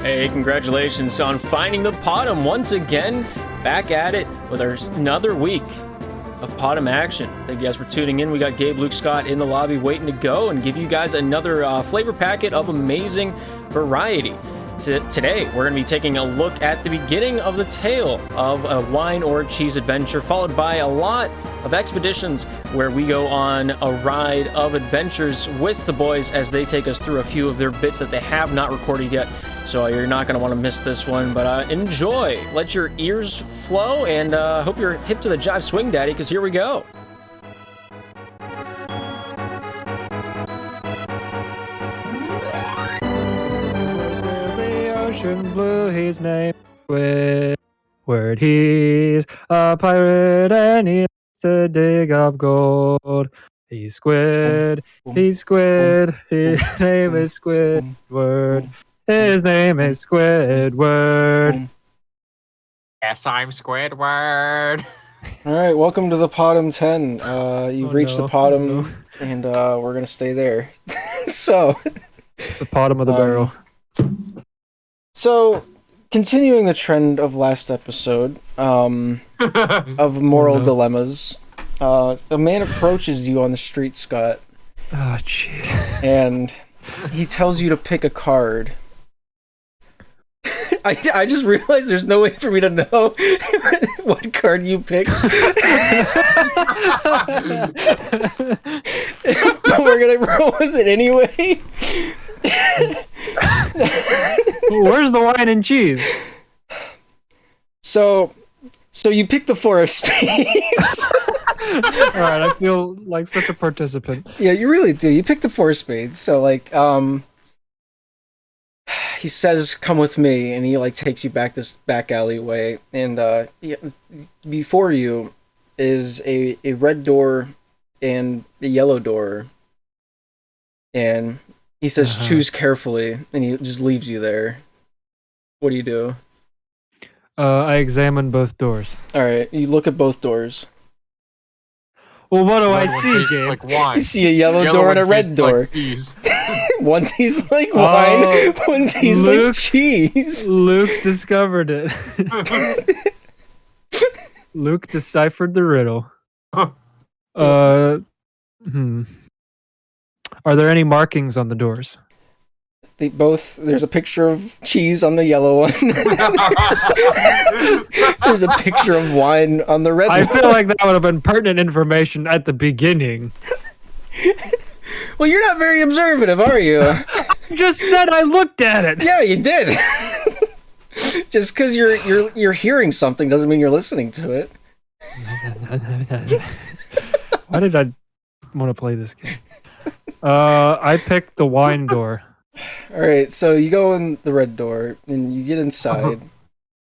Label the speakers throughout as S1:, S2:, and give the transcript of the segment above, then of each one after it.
S1: Hey, congratulations on finding the Podumb once again. Back at it with another week of Podumb action. Thank you guys for tuning in. We got Gabe, Luke, Scott in the lobby waiting to go and give you guys another flavor packet of amazing variety. Today, we're going to be taking a look at the beginning of the tale of a wine or cheese adventure, followed by a lot of expeditions where we go on a ride of adventures with the boys as they take us through a few of their bits that they have not recorded yet. So you're not going to want to miss this one, but enjoy. Let your ears flow, and hope you're hip to the jive swing, Daddy, because here we go.
S2: Blue, his name is Squidward. He's a pirate and he likes to dig up gold. He's Squid, his name is Squidward. His name is Squidward.
S3: Yes, I'm Squidward.
S4: All right, welcome to the Podumb 10. You've reached the Podumb, and we're gonna stay there. So,
S2: the bottom of the barrel.
S4: So, continuing the trend of last episode, of moral dilemmas, a man approaches you on the street, Scott.
S2: Oh, jeez.
S4: And he tells you to pick a card. I just realized there's no way for me to know what card you picked. But we're gonna roll with it anyway.
S2: Where's the wine and cheese?
S4: So you picked the Four of Spades.
S2: Alright, I feel like such a participant.
S4: Yeah, you really do. You picked the Four of Spades. So he says, "Come with me," and he takes you back this back alleyway, and before you is a red door and a yellow door, and he says, "Choose carefully," and he just leaves you there. What do you do?
S2: I examine both doors.
S4: All right, you look at both doors.
S2: Well, what do I see, Gabe?
S3: Like wine.
S4: You see a yellow door and a red door. One tastes like wine, one tastes like cheese.
S2: Luke discovered it. Luke deciphered the riddle. Are there any markings on the doors?
S4: There's a picture of cheese on the yellow one. There's a picture of wine on the red one.
S2: I feel like that would have been pertinent information at the beginning.
S4: Well, you're not very observative, are you?
S2: I just said I looked at it.
S4: Yeah, you did. Just because you're hearing something doesn't mean you're listening to it.
S2: Why did I want to play this game? I picked the wine door.
S4: Alright, so you go in the red door, and you get inside,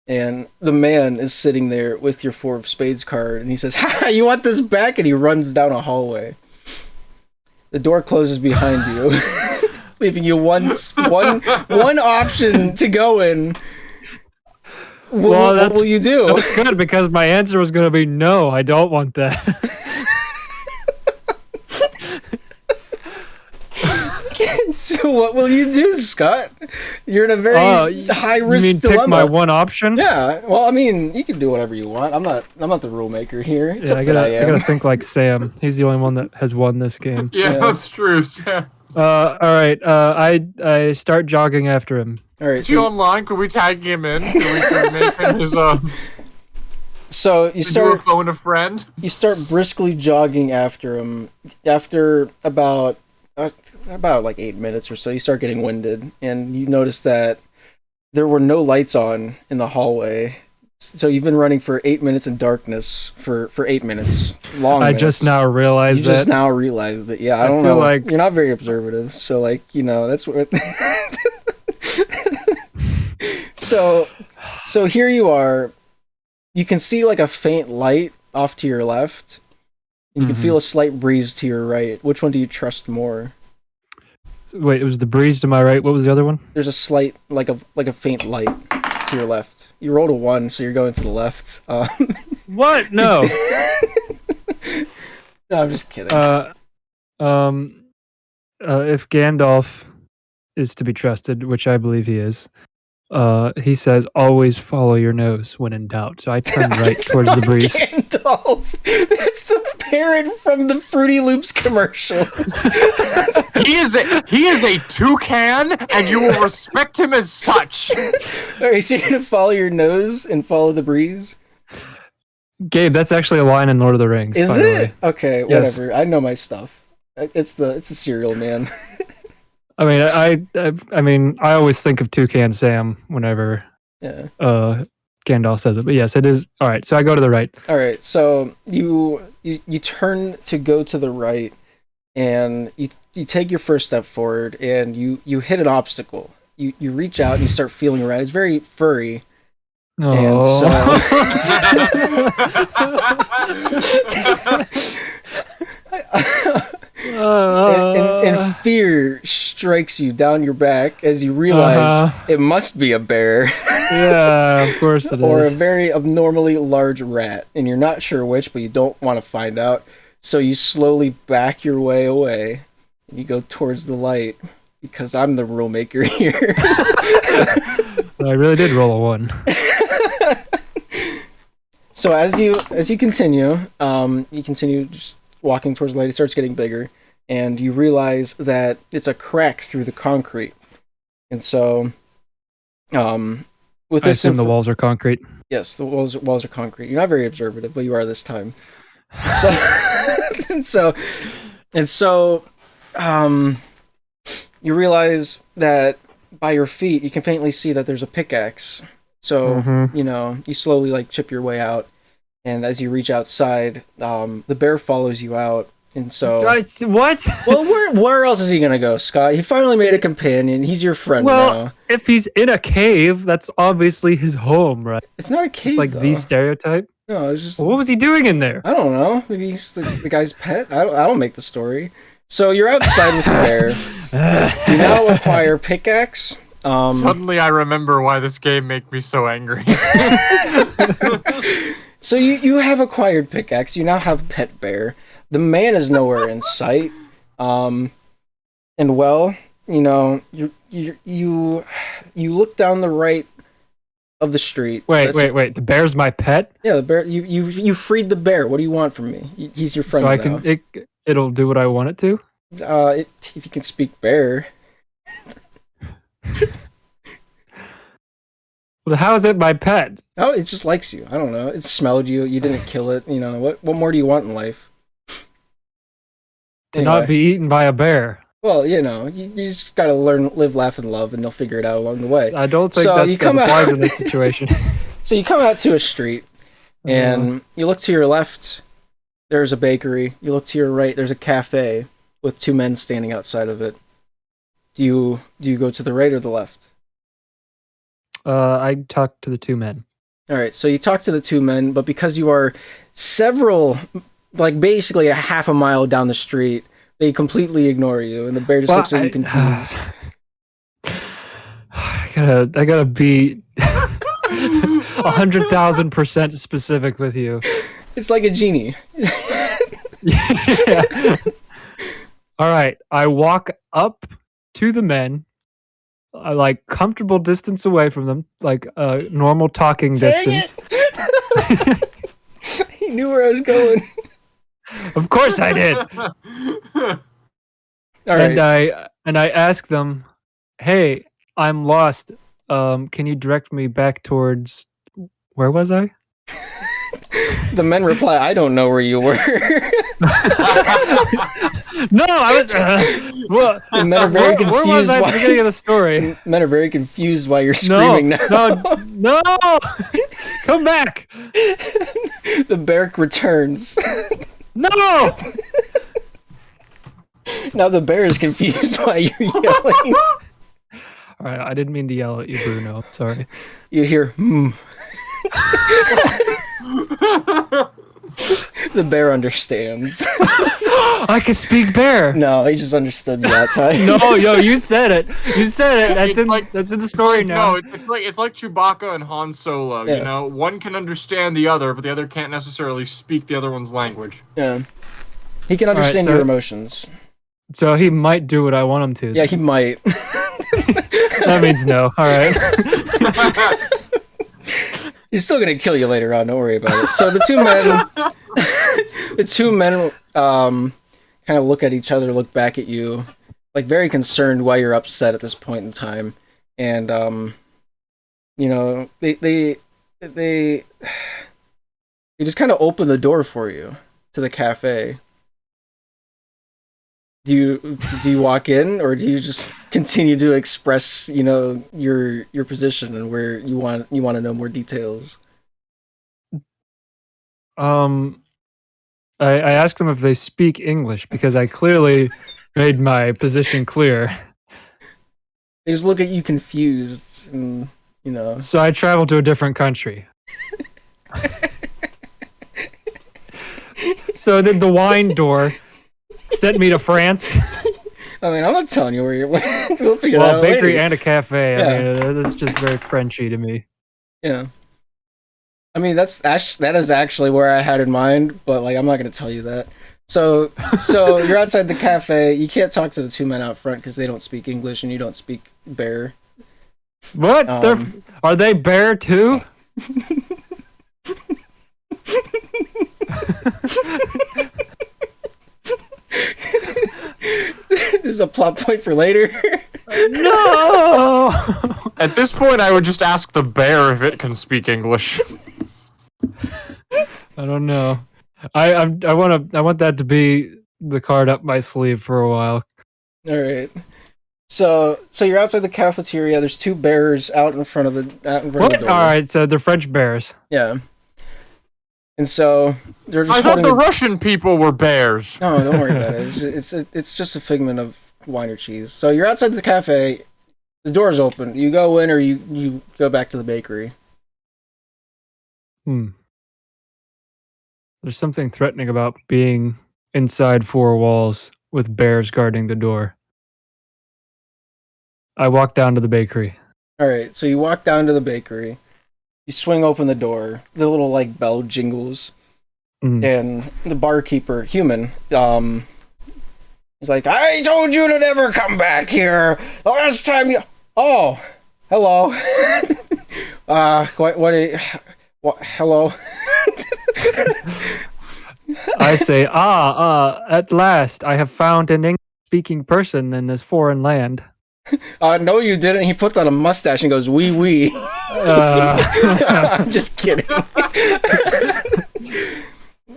S4: and the man is sitting there with your Four of Spades card, and he says, "Ha! You want this back?" And he runs down a hallway. The door closes behind you, leaving you one option to go in. What will you do?
S2: That's good, because my answer was going to be no, I don't want that.
S4: So what will you do, Scott? You're in a very high-risk dilemma.
S2: Pick my one option?
S4: Yeah. Well, I mean, you can do whatever you want. I'm not the rule maker here. Except
S2: I gotta think like Sam. He's the only one that has won this game.
S3: Yeah, that's true, Sam.
S2: All right. I start jogging after him.
S4: All right.
S3: Is he online? Could we tag him in? Could we make him his
S4: So you start
S3: phone a friend.
S4: You start briskly jogging after him. After about 8 minutes or so, you start getting winded, and you notice that there were no lights on in the hallway. So you've been running for 8 minutes in darkness for 8 minutes.
S2: I just now realized that.
S4: You just now realized that. Yeah, I don't know. Like you're not very observative, so that's what. So here you are. You can see a faint light off to your left. And you can feel a slight breeze to your right. Which one do you trust more?
S2: Wait, it was the breeze to my right. What was the other one?
S4: There's a slight, like a faint light to your left. You rolled a 1, so you're going to the left.
S2: What? No.
S4: No, I'm just kidding.
S2: If Gandalf is to be trusted, which I believe he is, he says, "Always follow your nose when in doubt." So I turn right
S4: It's
S2: towards the
S4: not
S2: breeze.
S4: Gandalf. That's the parrot from the Fruity Loops commercials.
S3: He is a toucan, and you will respect him as such.
S4: Alright, so you're gonna follow your nose and follow the breeze?
S2: Gabe, that's actually a line in Lord of the Rings.
S4: Is
S2: by the
S4: it?
S2: way.
S4: Okay,
S2: Yes.
S4: whatever. I know my stuff. It's the cereal man.
S2: I mean, I always think of Toucan Sam whenever
S4: Yeah.
S2: Gandalf says it. But yes, it is. All right, so I go to the right.
S4: All right, so you turn to go to the right, and you take your first step forward, and you hit an obstacle. You reach out and you start feeling around. It's very furry, and so and fear strikes you down your back as you realize it must be a bear.
S2: Yeah, of course it
S4: Or a
S2: is.
S4: very abnormally large rat, and you're not sure which, but you don't want to find out. So you slowly back your way away, and you go towards the light, because I'm the rule maker here.
S2: I really did roll a 1.
S4: So as you continue, you continue just walking towards the light. It starts getting bigger, and you realize that it's a crack through the concrete. And so, with
S2: I
S4: this,
S2: assume the walls are concrete.
S4: yes, the walls are concrete. You're not very observative, but you are this time. So, you realize that by your feet, you can faintly see that there's a pickaxe. So, you slowly like chip your way out, and as you reach outside, the bear follows you out, and so.
S2: What?
S4: Well, where else is he gonna go, Scott? He finally made a companion. He's your friend
S2: Well,
S4: now.
S2: if he's in a cave, that's obviously his home, right?
S4: It's not a cave,
S2: It's like
S4: though.
S2: the stereotype.
S4: No, it's just.
S2: Well, what was he doing in there?
S4: I don't know. Maybe he's the guy's pet. I don't make the story. So you're outside with the bear. You now acquire pickaxe.
S3: Suddenly, I remember why this game made me so angry.
S4: So you have acquired pickaxe. You now have pet bear. The man is nowhere in sight. And well, you look down the right of the street.
S2: Wait. The bear's my pet,
S4: Yeah, the bear. You freed the bear. What do you want from me? He's your friend
S2: so I
S4: now.
S2: can. It'll do what I want it to.
S4: If you can speak bear.
S2: Well, how is it my pet?
S4: Oh, it just likes you. I don't know. It smelled you. You didn't kill it. What more do you want in life?
S2: To not be eaten by a bear.
S4: Well, you just gotta learn, live, laugh, and love, and you'll figure it out along the way.
S2: I don't think
S4: So
S2: that
S4: you come
S2: applies
S4: out-
S2: in this situation.
S4: So you come out to a street, and you look to your left, there's a bakery. You look to your right, there's a cafe with 2 men standing outside of it. Do you go to the right or the left?
S2: I talked to the 2 men.
S4: All right, so you talk to the 2 men, but because you are several, like basically a half a mile down the street, they completely ignore you, and the bear just looks at you confused.
S2: I gotta be 100,000% specific with you.
S4: It's like a genie.
S2: Yeah. All right, I walk up to the men, like comfortable distance away from them, like a normal talking distance.
S4: He knew where I was going.
S2: Of course I did.
S4: All right.
S2: And I ask them, "Hey, I'm lost. Can you direct me back towards where was I?"
S4: The men reply, "I don't know where you were."
S2: No, I was. Well,
S4: The men are very
S2: where was
S4: confused.
S2: I at the beginning of the story?
S4: Men are very confused why you're screaming now.
S2: No! Come back!
S4: The bear returns.
S2: No!
S4: Now the bear is confused why you're yelling.
S2: All right, I didn't mean to yell at you, Bruno. Sorry.
S4: You hear, The bear understands.
S2: I can speak bear.
S4: No, he just understood that time.
S2: No, you said it. You said it.
S3: It's like-
S2: That's in the story now.
S3: No, it's like Chewbacca and Han Solo.
S4: Yeah.
S3: You know, one can understand the other, but the other can't necessarily speak the other one's language.
S4: Yeah. He can understand
S2: so-
S4: your emotions.
S2: So he might do what I want him to.
S4: Yeah, he might.
S2: That means no. All right.
S4: He's still gonna kill you later on. Don't worry about it. So the two men, kind of look at each other, look back at you, like very concerned why you're upset at this point in time, and you know, they just kind of open the door for you to the cafe. Do you walk in, or do you just continue to express, you know, your position and where you want to know more details?
S2: I asked them if they speak English because I clearly made my position clear.
S4: They just look at you confused, and you know.
S2: So I traveled to a different country. So then the wine door sent me to France.
S4: I mean, I'm not telling you where you're. We'll figure
S2: Well,
S4: that out
S2: a bakery
S4: later.
S2: and a cafe.
S4: Yeah.
S2: I mean, that's just very Frenchy to me.
S4: Yeah. I mean, that is actually where I had in mind, but like, I'm not gonna tell you that. So you're outside the cafe. You can't talk to the two men out front because they don't speak English and you don't speak bear.
S2: What? Are they bear too?
S4: This is a plot point for later.
S2: No.
S3: At this point, I would just ask the bear if it can speak English.
S2: I don't know. I want that to be the card up my sleeve for a while.
S4: All right. So you're outside the cafeteria. There's two bears out in front of the
S2: What?
S4: door.
S2: All right, so they're French bears.
S4: Yeah. And so they're just
S3: I thought
S4: holding
S3: the Russian people were bears.
S4: No, don't worry about it. It's just a figment of wine or cheese. So you're outside the cafe. The door's open. You go in, or you go back to the bakery.
S2: There's something threatening about being inside four walls with bears guarding the door. I walk down to the bakery.
S4: All right. So you walk down to the bakery. You swing open the door. The little like bell jingles, and the barkeeper, human, he's like, "I told you to never come back here. The last time you." Oh, hello. What? Hello.
S2: I say, at last I have found an English-speaking person in this foreign land.
S4: No, you didn't. He puts on a mustache and goes, "Wee wee." I'm just kidding.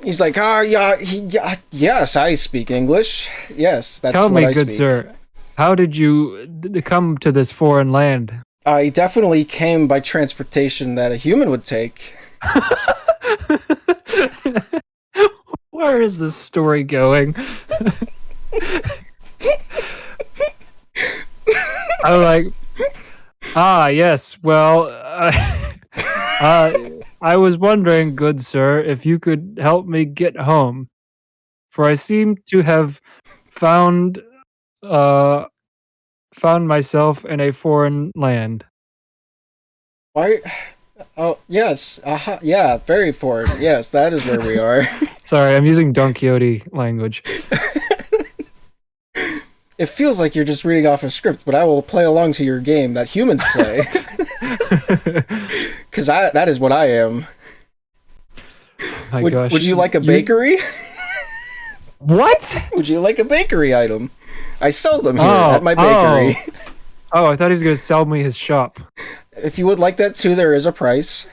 S4: He's like, yes, I speak English. Yes, that's
S2: Tell
S4: what
S2: me,
S4: I
S2: good
S4: speak.
S2: sir, how did you come to this foreign land?
S4: I definitely came by transportation that a human would take.
S2: Where is this story going? I'm like, yes, well, I was wondering, good sir, if you could help me get home, for I seem to have found myself in a foreign land.
S4: Why? Oh, yes. Yeah, very foreign. Yes, that is where we are.
S2: Sorry, I'm using Don Quixote language.
S4: It feels like you're just reading off a script, but I will play along to your game that humans play. Because that is what I am.
S2: My gosh.
S4: Would you like a bakery?
S2: What?
S4: Would you like a bakery item? I sell them here at my bakery.
S2: Oh, I thought he was going to sell me his shop.
S4: If you would like that too, there is a price.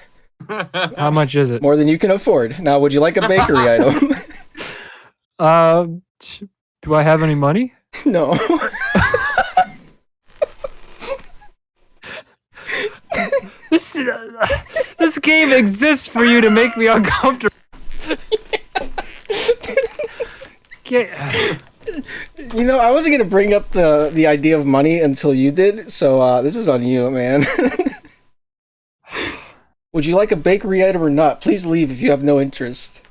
S2: How much is it?
S4: More than you can afford. Now, would you like a bakery item?
S2: Do I have any money?
S4: No.
S2: This game exists for you to make me uncomfortable.
S4: You know, I wasn't gonna bring up the idea of money until you did, so this is on you, man. Would you like a bakery item or not? Please leave if you have no interest.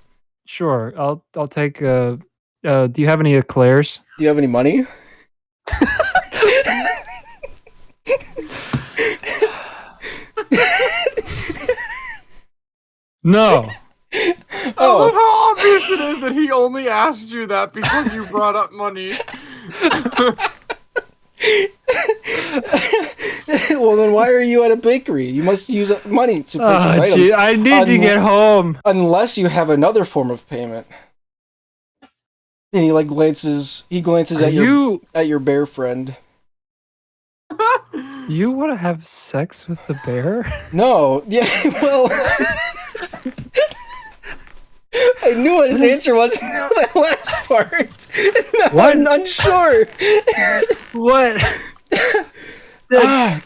S2: Sure, I'll take. Do you have any eclairs?
S4: Do you have any money?
S2: No.
S3: I love how obvious it is that he only asked you that because you brought up money.
S4: Well, then why are you at a bakery? You must use money to purchase items.
S2: Gee, I need to get home.
S4: Unless you have another form of payment. And he like glances at your bear friend.
S2: Do you want to have sex with the bear?
S4: No. Yeah, well, I knew what his answer was in that last part. No,
S2: What?
S4: I'm unsure.
S2: What?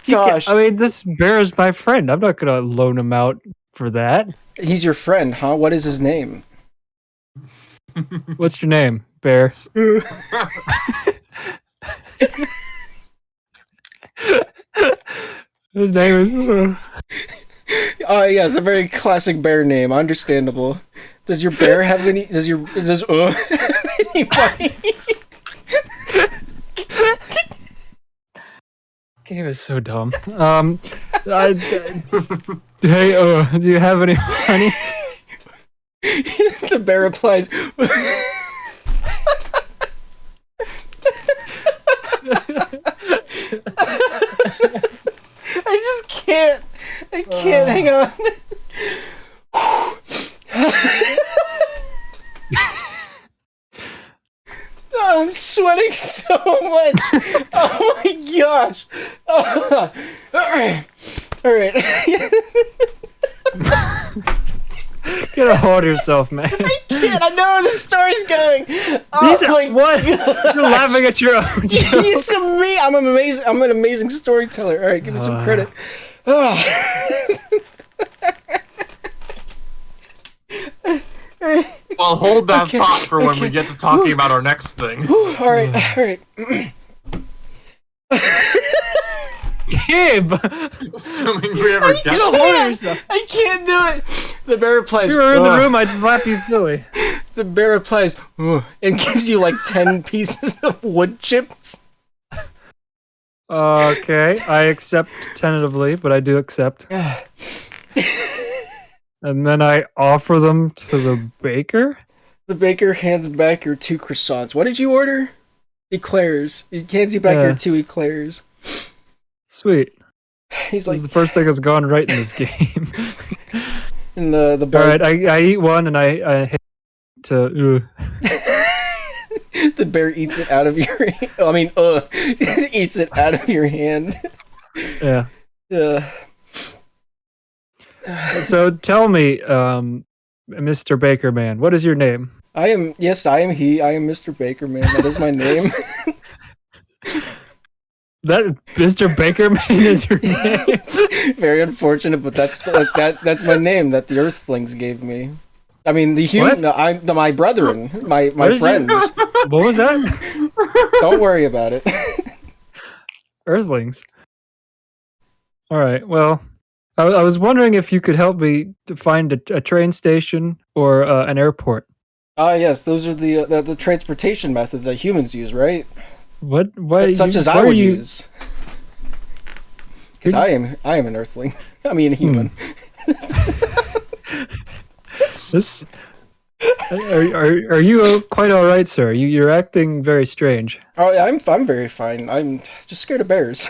S4: Gosh.
S2: I mean, this bear is my friend. I'm not gonna loan him out for that.
S4: He's your friend, huh? What is his name?
S2: What's your name, bear? His name is.
S4: Oh, yeah, it's a very classic bear name. Understandable. Does your bear have any? Does any money?
S2: Game is so dumb. Hey, do you have any money?
S4: The bear replies. I just can't. I can't. Hang on. Oh, I'm sweating so much. Oh my gosh. Oh. All right.
S2: Get a hold of yourself, man.
S4: I can't. I know where the story's going.
S2: What? You're laughing at your own joke.
S4: It's me. I'm an amazing storyteller. All right, give me some credit.
S3: Well, hold that thought for when we get to talking about our next thing.
S4: All right.
S2: Gabe!
S3: Assuming we ever get
S2: Get a hold of yourself.
S4: I can't do it. The bear replies.
S2: You were in the room, I just slapped you silly.
S4: The bear replies, and gives you like 10 pieces of wood chips.
S2: Okay, I accept tentatively, but I do accept. And then I offer them to the baker?
S4: The baker hands back your 2 croissants. What did you order? Eclairs. He hands you back your 2 eclairs.
S2: Sweet.
S4: He's
S2: This
S4: like,
S2: is the first thing that's gone right in this game.
S4: and the bar-
S2: Alright, I eat one and I hit to...
S4: the bear eats it out of your eats it out of your hand.
S2: Yeah.
S4: Yeah.
S2: So tell me, Mr. Baker Man, what is your name?
S4: I am he. I am Mr. Baker Man. That is my name.
S2: That Mr. Baker Man is your name?
S4: Very unfortunate, but that's my name that the Earthlings gave me. I mean, the human. My brethren, my friends.
S2: What was that?
S4: Don't worry about it.
S2: Earthlings. All right. Well, I was wondering if you could help me to find a train station or an airport.
S4: Yes, those are the transportation methods that humans use, right?
S2: What
S4: Such as I would use. Because I am an Earthling. I mean, a human.
S2: This. Are you quite all right, sir? You're acting very strange.
S4: Oh, yeah, I'm very fine. I'm just scared of bears.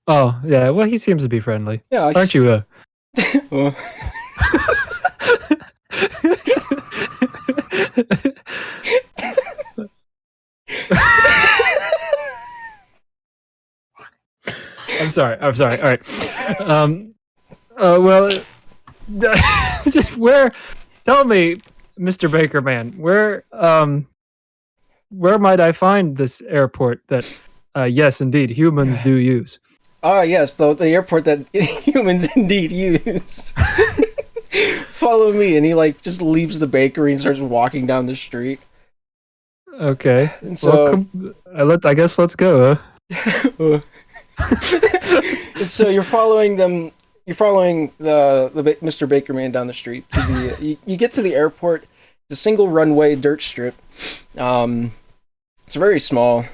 S2: Oh yeah, well he seems to be friendly.
S4: Yeah,
S2: aren't you?
S4: Well,
S2: I'm sorry. All right. Well, where? Tell me, Mr. Baker Man, where might I find this airport that, yes, indeed, humans do use?
S4: yes, the airport that humans indeed use. Follow me, and he like just leaves the bakery and starts walking down the street.
S2: Okay.
S4: And so,
S2: I guess let's go. Huh?
S4: And so you're following them. You're following the Mr. Baker Man down the street to the. You get to the airport. It's a single runway dirt strip. It's very small,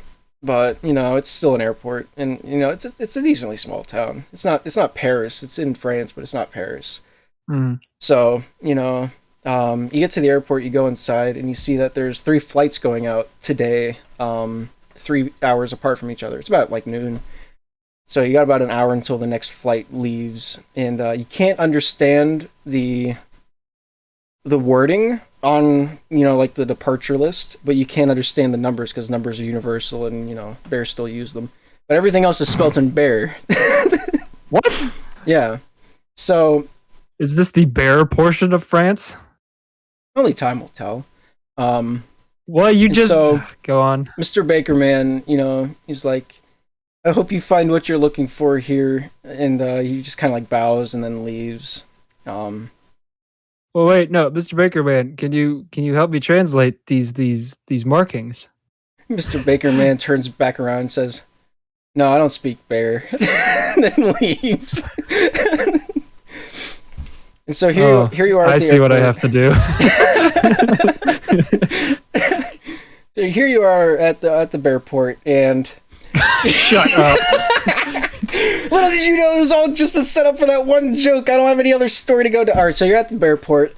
S4: but it's still an airport, and it's a decently small town. It's not Paris. It's in France, but it's not Paris.
S2: Mm.
S4: So you get to the airport. You go inside, and you see that there's 3 flights going out today. 3 hours apart from each other. It's about like noon. So you got about an hour until the next flight leaves, and you can't understand the wording on, like the departure list, but you can't understand the numbers because numbers are universal, and bears still use them. But everything else is spelt in bear.
S2: What?
S4: Yeah. So
S2: is this the bear portion of France?
S4: only time will tell.
S2: Well, you just go on.
S4: Mr. Bakerman, he's like, I hope you find what you're looking for here, and he just kind of like bows and then leaves.
S2: Well, wait, no, Mr. Bakerman, can you help me translate these markings?
S4: Mr. Bakerman turns back around and says, "No, I don't speak bear," and then leaves. And so here you are.
S2: I see what I have to do.
S4: So here you are at the bearport, and
S2: shut up.
S4: Little did you know it was all just a setup for that one joke. I don't have any other story to go to. All right, so you're at the bearport.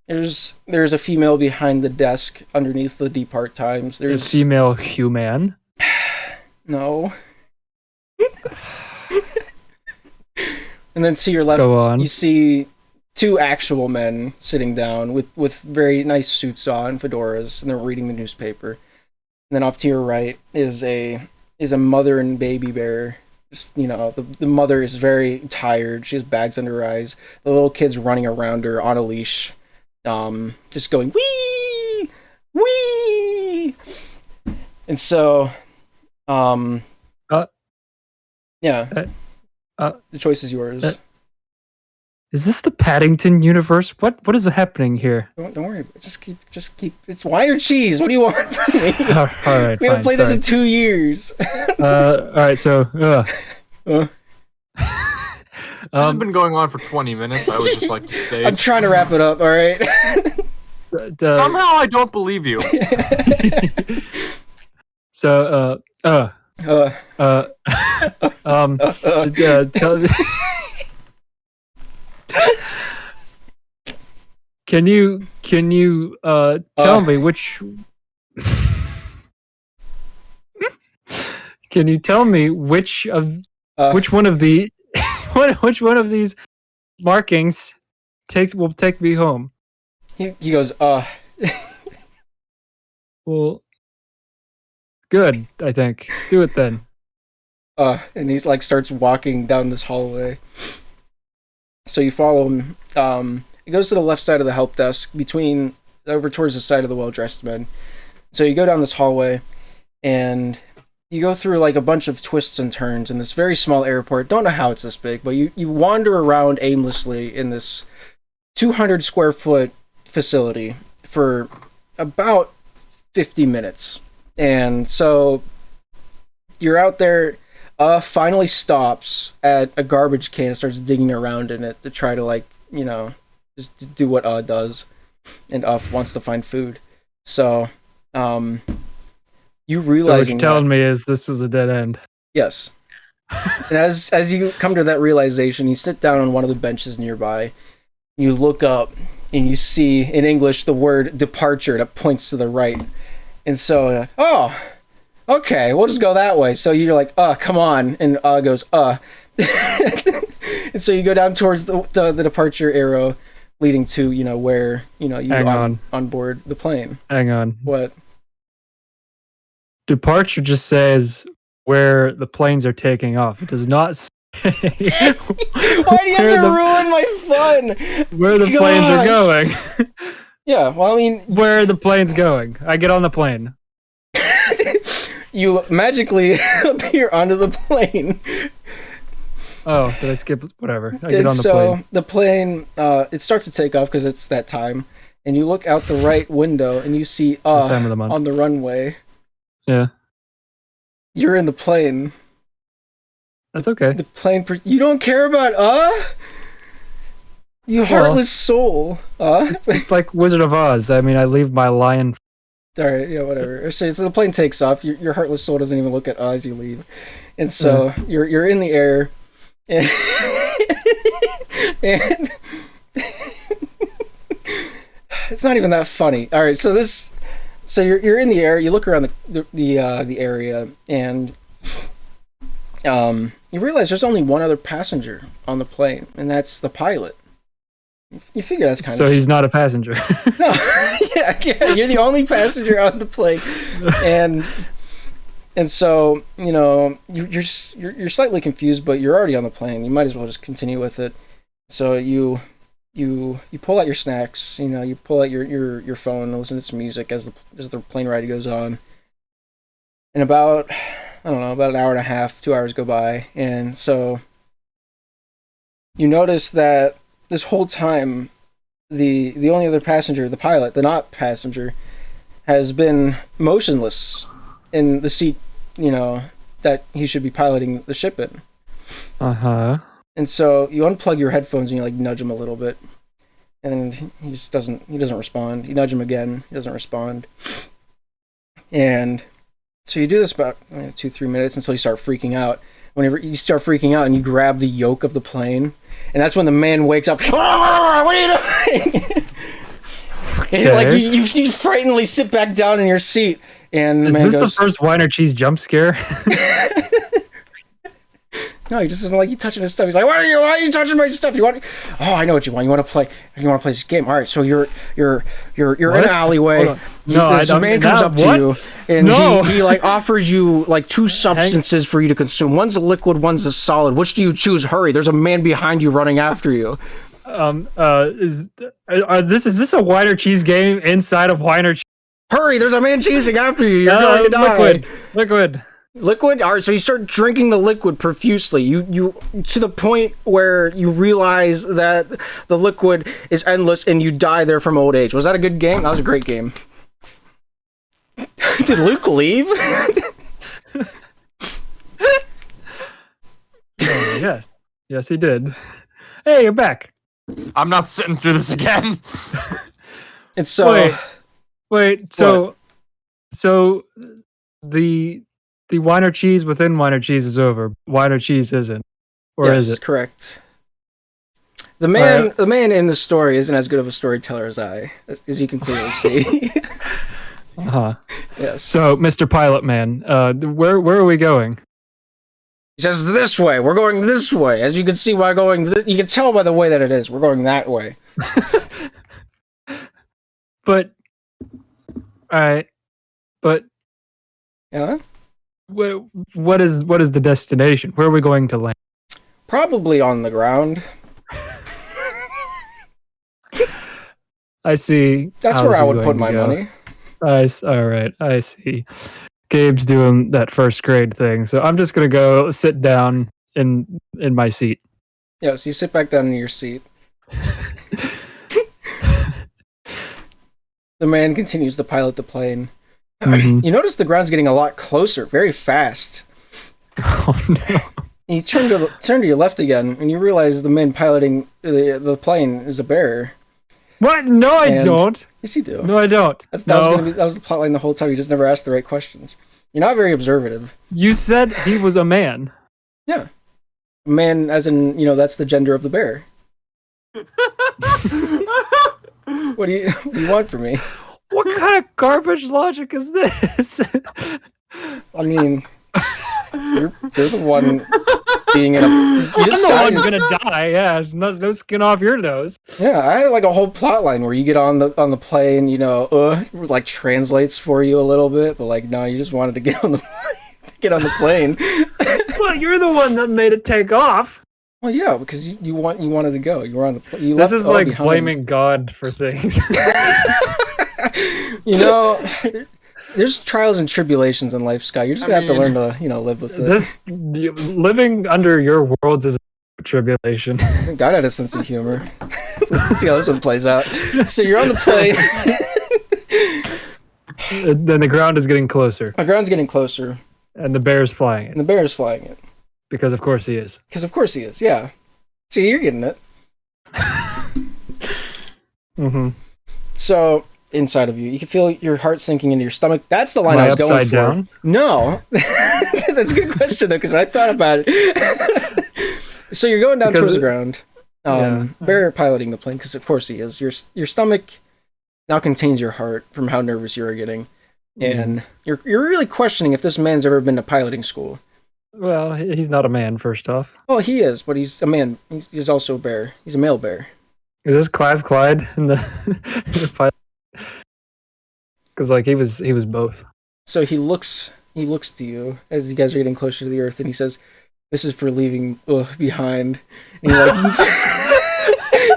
S4: There's a female behind the desk underneath the depart times. There's
S2: a female human.
S4: No. And then to your left, you see two actual men sitting down with very nice suits on, fedoras, and they're reading the newspaper. And then off to your right is a mother and baby bear. Just, the mother is very tired. She has bags under her eyes. The little kid's running around her on a leash, just going wee wee. And so, yeah. The choice is yours.
S2: Is this the Paddington universe? What is happening here?
S4: Don't worry. Just keep. It's wine or cheese. What do you want from me?
S2: All right.
S4: We haven't played this in 2 years.
S2: All right. So,
S3: this has been going on for 20 minutes. I would just like to stay.
S4: I'm trying to wrap it up. All right.
S3: Somehow I don't believe you.
S2: So, Can you tell me which? Can you tell me which one of the which one of these markings will take me home?
S4: He goes,
S2: Well, good. I think do it then.
S4: And he's like starts walking down this hallway. So you follow him. It goes to the left side of the help desk, over towards the side of the well-dressed men. So you go down this hallway, and you go through like a bunch of twists and turns in this very small airport. Don't know how it's this big, but you wander around aimlessly in this 200 square foot facility for about 50 minutes. And so you're out there. Finally stops at a garbage can and starts digging around in it to try to just do what does, and wants to find food. So you realizing
S2: what you're telling me is this was a dead end.
S4: Yes. And as you come to that realization, you sit down on one of the benches nearby. You look up and you see in English the word departure that points to the right. And so okay, we'll just go that way. So you're like, come on. And goes, And so you go down towards the departure arrow leading to, where, you on board the plane.
S2: Hang on.
S4: What?
S2: Departure just says where the planes are taking off. It does not say
S4: why do you have to ruin my fun?
S2: Where the planes are going.
S4: Yeah, well, I mean...
S2: Where are the planes going? I get on the plane.
S4: You magically appear onto the plane.
S2: Oh, did I skip? Whatever. I
S4: get on the plane. So the plane, it starts to take off because it's that time. And you look out the right window and you see
S2: time of the month.
S4: On the runway.
S2: Yeah. You're
S4: in the plane.
S2: That's okay.
S4: The plane... You don't care about You heartless soul.
S2: It's like Wizard of Oz. I mean, I leave my lion...
S4: Alright, yeah, whatever. So the plane takes off. Your heartless soul doesn't even look at as you leave. And so you're in the air. And, and it's not even that funny. Alright, so So you're in the air. You look around the area, and you realize there's only one other passenger on the plane, and that's the pilot. You figure that's kind of...
S2: So he's not a passenger.
S4: No, yeah, you're the only passenger on the plane, and so you're slightly confused, but you're already on the plane. You might as well just continue with it. So you pull out your snacks. You pull out your phone and listen to some music as the plane ride goes on. And about an hour and a half, 2 hours go by, and so you notice that this whole time, the only other passenger, the pilot, the not passenger, has been motionless in the seat, that he should be piloting the ship in.
S2: Uh-huh.
S4: And so you unplug your headphones and you nudge him a little bit, and he just doesn't respond. You nudge him again, he doesn't respond. And so you do this about 2-3 minutes until you start freaking out. Whenever you start freaking out and you grab the yoke of the plane, and that's when the man wakes up. What are you doing? And you frightenedly sit back down in your seat, and the man goes,
S2: the first wine or cheese jump scare?
S4: No, he just doesn't like you touching his stuff. He's like, why are you touching my stuff? Oh, I know what you want. You want to play this game. All right, so you're in an alleyway.
S2: No,
S4: this man comes up to you, and he offers you 2 substances for you to consume. One's a liquid, one's a solid. Which do you choose? Hurry, there's a man behind you running after you.
S2: Is this a wine or cheese game inside of wine or cheese?
S4: Hurry, there's a man chasing after you. You're going to die. Liquid? All right, so you start drinking the liquid profusely. You to the point where you realize that the liquid is endless and you die there from old age. Was that a good game? That was a great game. Did Luke leave?
S2: Yes. Yes, he did. Hey, you're back.
S3: I'm not sitting through this again.
S4: And so...
S2: Wait, so the wine or cheese within wine or cheese is over. Wine or cheese isn't. Or
S4: yes,
S2: is it?
S4: Correct. The man in the story isn't as good of a storyteller as as you can clearly see.
S2: Uh-huh.
S4: Yes.
S2: So, Mr. Pilot Man, where are we going?
S4: He says, this way. We're going this way. As you can see by you can tell by the way that it is. We're going that way.
S2: But, alright. But,
S4: yeah?
S2: What is the destination? Where are we going to land?
S4: Probably on the ground.
S2: I see.
S4: That's where I would put my money.
S2: All right, I see. Gabe's doing that first grade thing, so I'm just gonna go sit down in my seat.
S4: Yeah, so you sit back down in your seat. The man continues to pilot the plane.
S2: Mm-hmm.
S4: You notice the ground's getting a lot closer, very fast.
S2: Oh no!
S4: And you turn to your left again, and you realize the man piloting the plane is a bear.
S2: What? No, I don't.
S4: Yes, you do.
S2: No, I don't.
S4: That was the plotline the whole time. You just never asked the right questions. You're not very observative.
S2: You said he was a man.
S4: Yeah, man, as in that's the gender of the bear. What do you want from me?
S2: What kind of garbage logic is this?
S4: I mean, you're the one being in a.
S2: I'm the one gonna die. Yeah, there's no skin off your nose.
S4: Yeah, I had a whole plot line where you get on the plane, translates for you a little bit, but no, you just wanted to get on the plane.
S2: Well, you're the one that made it take off.
S4: Well, yeah, because you wanted to go. You were on the plane.
S2: This is like blaming God for things.
S4: There's trials and tribulations in life, Scott. You're just gonna have to learn to, live with it.
S2: Living under your worlds is a tribulation.
S4: God had a sense of humor. Let's see how this one plays out. So you're on the plane.
S2: Then the ground is getting closer.
S4: The ground's getting closer.
S2: And the bear's flying it.
S4: And the bear's flying it.
S2: Because of course he is.
S4: Because of course he is, yeah. See, you're getting it.
S2: Mm-hmm.
S4: So, inside of you, you can feel your heart sinking into your stomach. That's the line I was going for.
S2: Down?
S4: No. That's a good question, though, because I thought about it. So you're going down towards the ground. Bear piloting the plane, because of course he is. Your stomach now contains your heart from how nervous you are getting. and you're really questioning if this man's ever been to piloting school.
S2: Well, he's not a man, first off.
S4: Well, he is, but he's a man. He's also a bear. He's a male bear.
S2: Is this Clive Clyde in the, in the pilot? Because like he was both.
S4: So he looks to you as you guys are getting closer to the Earth, and he says, "This is for leaving behind." And he like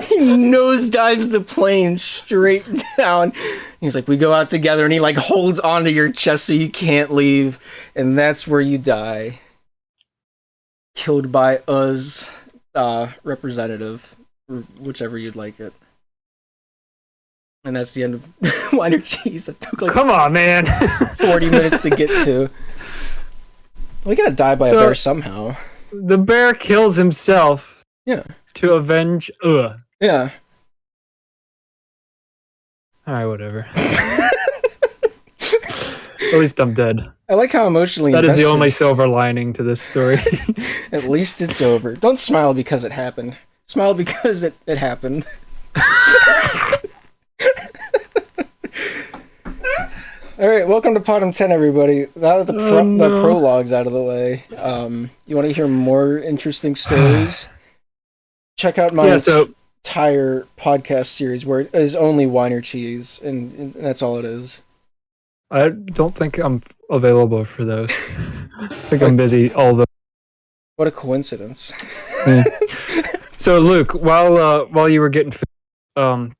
S4: he nosedives the plane straight down. He's like, "We go out together," and he like holds onto your chest so you can't leave, and that's where you die. Killed by us, representative, or whichever you'd like it. And that's the end of Wine or Cheese. That took like
S2: Come on, man.
S4: 40 minutes to get to. We gotta die by a bear somehow.
S2: The bear kills himself.
S4: Yeah.
S2: To avenge.
S4: Yeah.
S2: Alright, whatever. At least I'm dead.
S4: I like how emotionally
S2: That is the
S4: invested.
S2: only silver lining to this story.
S4: At least it's over. Don't smile because it happened. Smile because it happened. Alright, welcome to Podumb 10, everybody. Now that the prologue's out of the way, you want to hear more interesting stories? Check out my entire podcast series where it is only Wine or Cheese, and that's all it is.
S2: I don't think I'm available for those. I think I'm busy all the.
S4: What a coincidence.
S2: So Luke, while you were getting,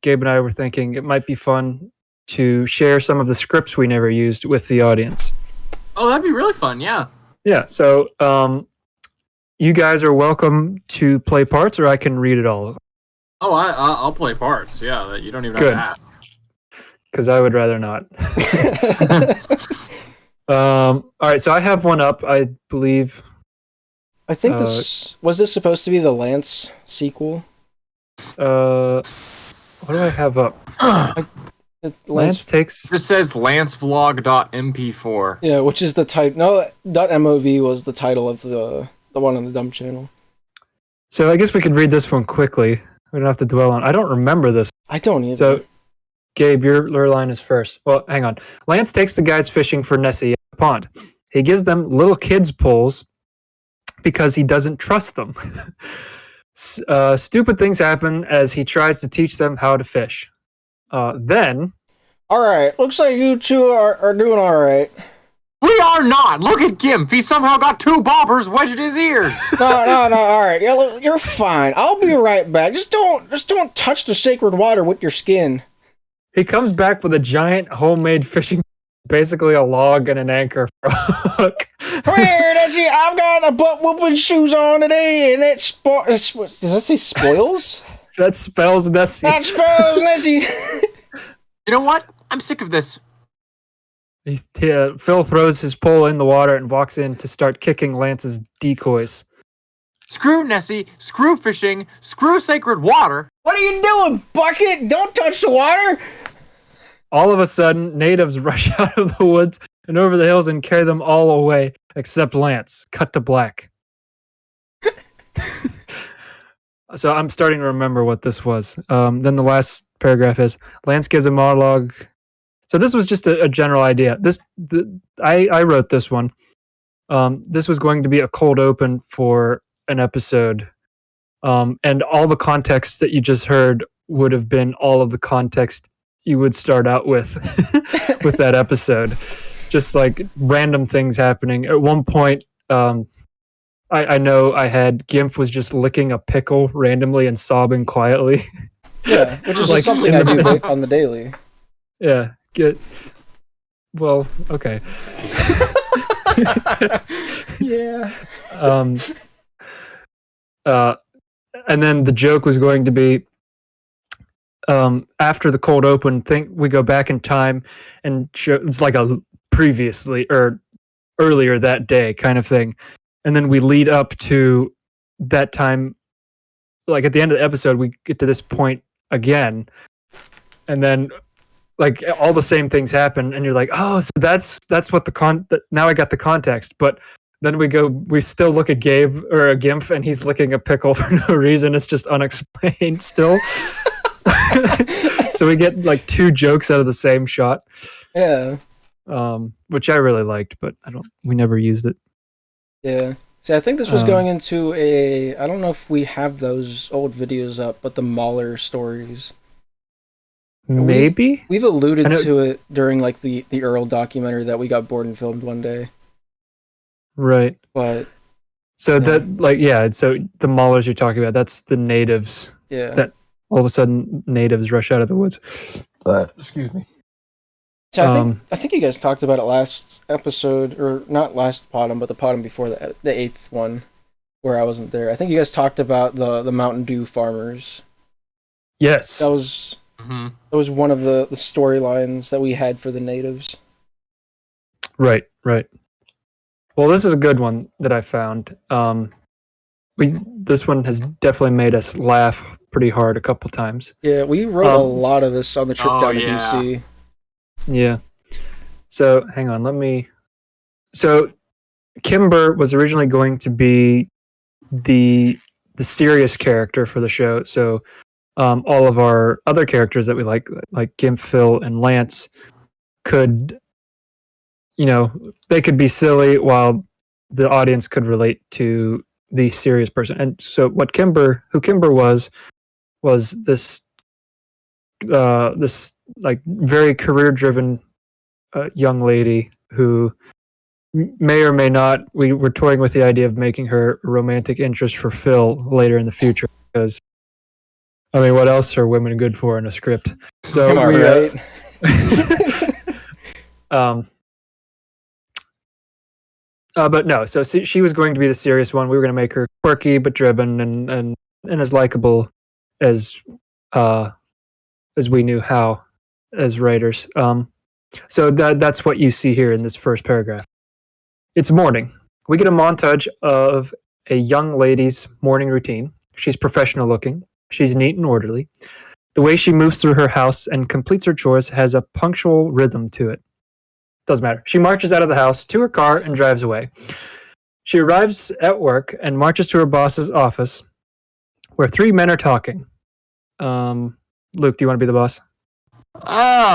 S2: Gabe and I were thinking it might be fun to share some of the scripts we never used with the audience.
S3: Oh, that'd be really fun. Yeah.
S2: Yeah. So you guys are welcome to play parts, or I can read it all.
S3: Oh, I'll play parts. Yeah, you don't even have to ask.
S2: Because I would rather not. All right, so I have one up, I believe.
S4: I think this supposed to be the Lance sequel?
S2: What do I have up? Lance takes.
S3: This says lancevlog.mp4.
S4: Yeah, which is the type. No, .mov was the title of the one on the Dumb channel.
S2: So I guess we could read this one quickly. We don't have to dwell on. I don't remember this.
S4: I don't either.
S2: So, Gabe, your lure line is first. Well, hang on. Lance takes the guys fishing for Nessie at the pond. He gives them little kids' poles because he doesn't trust them. Stupid things happen as he tries to teach them how to fish. Then...
S4: Alright, looks like you two are doing alright.
S3: We are not! Look at Gimp! He somehow got 2 bobbers wedged in his ears!
S4: No, alright. You're fine. I'll be right back. Just don't touch the sacred water with your skin.
S2: He comes back with a giant homemade fishing, basically a log and an anchor for a hook.
S4: Come here, Nessie. I've got a butt whooping shoes on today, and does that say spoils?
S2: That spells Nessie.
S4: That spells Nessie.
S3: You know what? I'm sick of this.
S2: Phil throws his pole in the water and walks in to start kicking Lance's decoys.
S3: Screw Nessie, screw fishing, screw sacred water.
S4: What are you doing, Bucket? Don't touch the water.
S2: All of a sudden, natives rush out of the woods and over the hills and carry them all away, except Lance. Cut to black. So I'm starting to remember what this was. Then the last paragraph is, Lance gives a monologue. So this was just a general idea. I wrote this one. This was going to be a cold open for an episode. And all the context that you just heard would have been all of the context you would start out with with that episode. Just like random things happening. At one point, I know I had Gimp was just licking a pickle randomly and sobbing quietly.
S4: Yeah, which is like something I do on the daily.
S2: Yeah. Well, okay.
S4: Yeah.
S2: And then the joke was going to be, after the cold open, we go back in time and it's like a previously or earlier that day kind of thing. And then we lead up to that time, like at the end of the episode, we get to this point again. And then like all the same things happen and you're like, oh, so that's what now I got the context. But then we still look at Gabe or a Gimp and he's licking a pickle for no reason. It's just unexplained still. So we get like 2 jokes out of the same shot.
S4: Yeah.
S2: which I really liked, but we never used it.
S4: Yeah. See, I think this was going into I don't know if we have those old videos up, but the Mahler stories.
S2: Maybe?
S4: We've alluded to it during like the Earl documentary that we got bored and filmed one day.
S2: Right.
S4: But
S2: so so the Maulers you're talking about, that's the natives.
S4: Yeah.
S2: That all of a sudden natives rush out of the woods. Excuse me.
S4: So I think you guys talked about it last episode, or not last Podumb, but the Podumb before the 8th one, where I wasn't there. I think you guys talked about the Mountain Dew farmers.
S2: Yes.
S4: That was one of the storylines that we had for the natives.
S2: Right. Well, this is a good one that I found. This one has definitely made us laugh pretty hard a couple times.
S4: Yeah, we wrote a lot of this on the trip down to DC.
S2: Yeah. So hang on, So Kimber was originally going to be the serious character for the show. So all of our other characters that we like Gimp, Phil, and Lance, could, they could be silly while the audience could relate to the serious person. And so who Kimber was this like very career-driven young lady who may or may not. We were toying with the idea of making her a romantic interest for Phil later in the future, because I mean, what else are women good for in a script? So
S4: Am I right?
S2: But no. So she was going to be the serious one. We were going to make her quirky but driven and as likable as we knew how as writers. So that's what you see here in this first paragraph. It's morning. We get a montage of a young lady's morning routine. She's professional looking. She's neat and orderly. The way she moves through her house and completes her chores has a punctual rhythm to it. Doesn't matter. She marches out of the house to her car and drives away. She arrives at work and marches to her boss's office, where 3 men are talking. Luke, do you want to be the boss?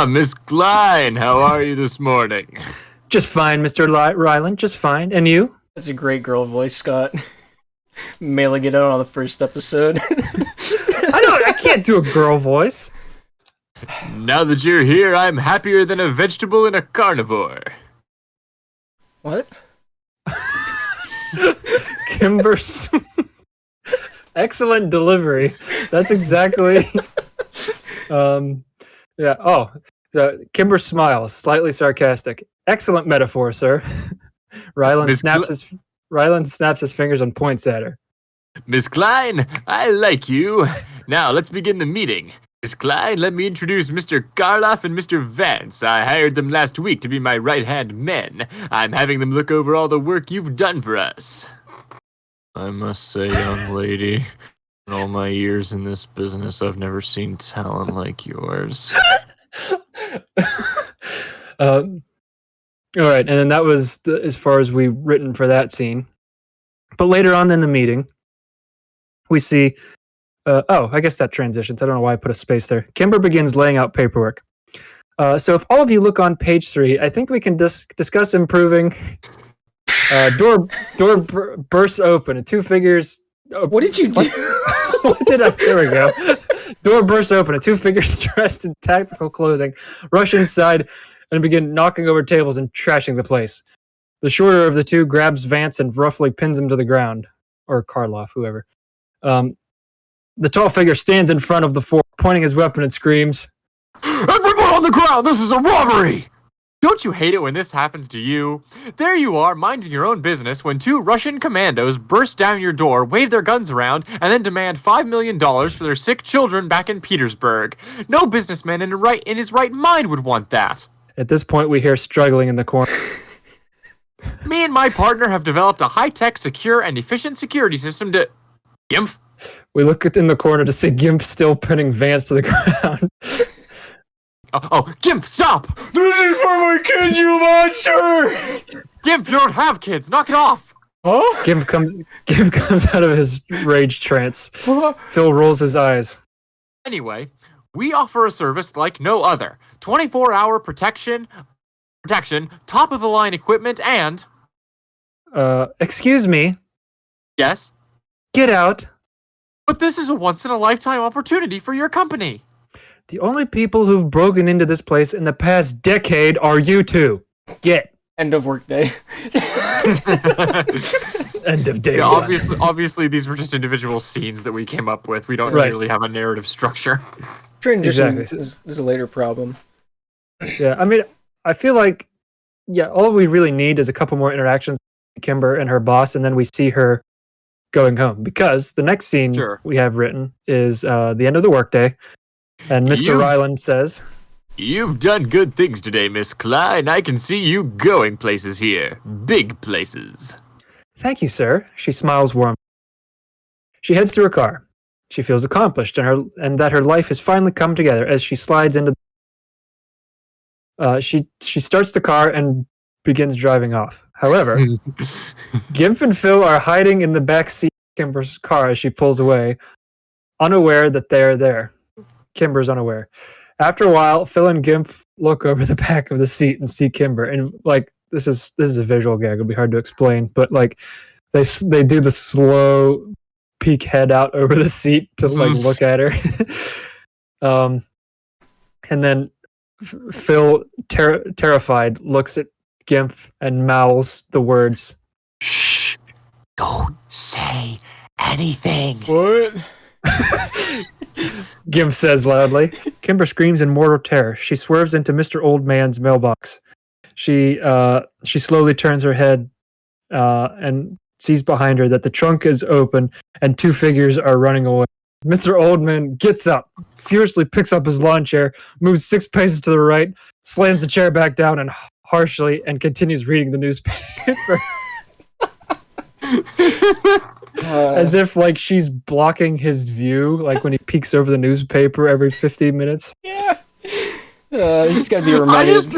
S3: Miss Klein, how are you this morning?
S2: Just fine, Mr. Ryland, just fine. And you?
S4: That's a great girl voice, Scott. Mailing it out on the first episode.
S2: I can't do a girl voice.
S3: Now that you're here, I'm happier than a vegetable in a carnivore.
S4: What?
S2: Kimber's excellent delivery. That's exactly. Yeah. Oh, so Kimber smiles, slightly sarcastic. Excellent metaphor, sir. Ryland snaps his fingers and points at her.
S3: Miss Klein, I like you. Now let's begin the meeting. Miss Klein, let me introduce Mr. Garloff and Mr. Vance. I hired them last week to be my right-hand men. I'm having them look over all the work you've done for us. I must say, young lady, in all my years in this business, I've never seen talent like yours.
S2: All right, and then that was as far as we written for that scene. But later on in the meeting, we see... I guess that transitions. I don't know why I put a space there. Kimber begins laying out paperwork. So if all of you look on page 3, I think we can discuss improving. Door bursts open and 2 figures.
S4: What did you do?
S2: What did I? There we go. Door bursts open and 2 figures dressed in tactical clothing rush inside and begin knocking over tables and trashing the place. The shorter of the 2 grabs Vance and roughly pins him to the ground, or Karloff, whoever. The tall figure stands in front of the 4, pointing his weapon and screams,
S3: "Everyone on the ground! This is a robbery!" Don't you hate it when this happens to you? There you are, minding your own business, when 2 Russian commandos burst down your door, wave their guns around, and then demand $5 million for their sick children back in Petersburg. No businessman in his right mind would want that.
S2: At this point, we hear struggling in the corner.
S3: Me and my partner have developed a high-tech, secure, and efficient security system to... Gimp?
S2: We look in the corner to see Gimp still pinning Vance to the ground.
S3: Oh, Gimp, stop!
S4: This is for my kids, you monster!
S3: Gimp, you don't have kids. Knock it off.
S4: Huh?
S2: Gimp comes out of his rage trance. Phil rolls his eyes.
S3: Anyway, we offer a service like no other. 24-hour protection protection, top of the line equipment, and
S2: Excuse me.
S3: yes,
S2: Get out.
S3: but this is a once in a lifetime opportunity for your company.
S2: The only people who've broken into this place in the past decade are you two. Get.
S4: End of workday.
S2: End of day
S3: Yeah,
S2: one.
S3: obviously, these were just individual scenes that we came up with. We don't
S2: Right.
S3: really have a narrative structure.
S4: Transition
S2: Exactly.
S4: is a later problem.
S2: Yeah, I mean, I feel like, yeah, all we really need is a couple more interactions with Kimber and her boss, and then we see her going home. Because the next scene
S3: Sure.
S2: we have written is the end of the workday, and Mr.
S3: You-
S2: Ryland says,
S3: You've done good things today, Miss Klein. I can see you going places here. Big places.
S2: "Thank you, sir." She smiles warmly. She heads to her car. She feels accomplished and that her life has finally come together as she slides into. She starts the car and begins driving off. However, Gimp and Phil are hiding in the back seat of Kimber's car as she pulls away, unaware that they're there. Kimber's unaware. After a while, Phil and Gimp look over the back of the seat and see Kimber, and like this is a visual gag. It'll be hard to explain, but like they do the slow peek head out over the seat to like look at her. And then Phil, terrified, looks at Gimp and mouths the words,
S3: Shh. Don't say anything.
S4: What?
S2: Gimp says loudly. Kimber screams in mortal terror. She swerves into Mr. Old Man's mailbox. She slowly turns her head and sees behind her that the trunk is open and two figures are running away. Mr. Oldman gets up, furiously picks up his lawn chair, moves 6 paces to the right, slams the chair back down and harshly, and continues reading the newspaper. As if like she's blocking his view, like when he peeks over the newspaper every 15 minutes.
S4: Yeah. He's got to be
S3: I
S4: reminded.
S3: just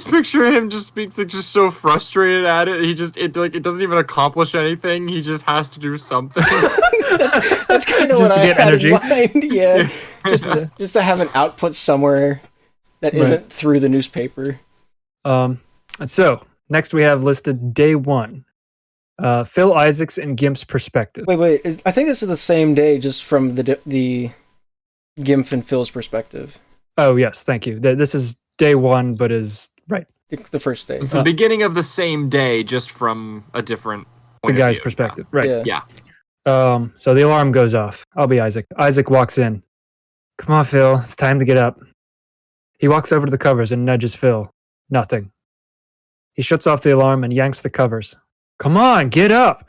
S3: picture him just being like, just so frustrated at it. It doesn't even accomplish anything. He just has to do something.
S4: That's kind of
S2: Just
S4: what
S2: to
S4: I
S2: get
S4: had
S2: energy.
S4: in mind. Yeah. Just to have an output somewhere that
S2: Right.
S4: isn't through the newspaper.
S2: So next we have listed day 1. Phil Isaacs and Gimp's perspective.
S4: Wait. I think this is the same day, just from the Gimp and Phil's perspective.
S2: Oh yes, thank you. This is day 1, but is right.
S4: The first day.
S3: It's the beginning of the same day, just from a different
S2: The
S3: point of
S2: guy's
S3: view.
S2: perspective. Right.
S4: Yeah.
S3: Yeah.
S2: So the alarm goes off. I'll be Isaac. Isaac walks in. "Come on, Phil. It's time to get up." He walks over to the covers and nudges Phil. Nothing. He shuts off the alarm and yanks the covers. "Come on, get up!"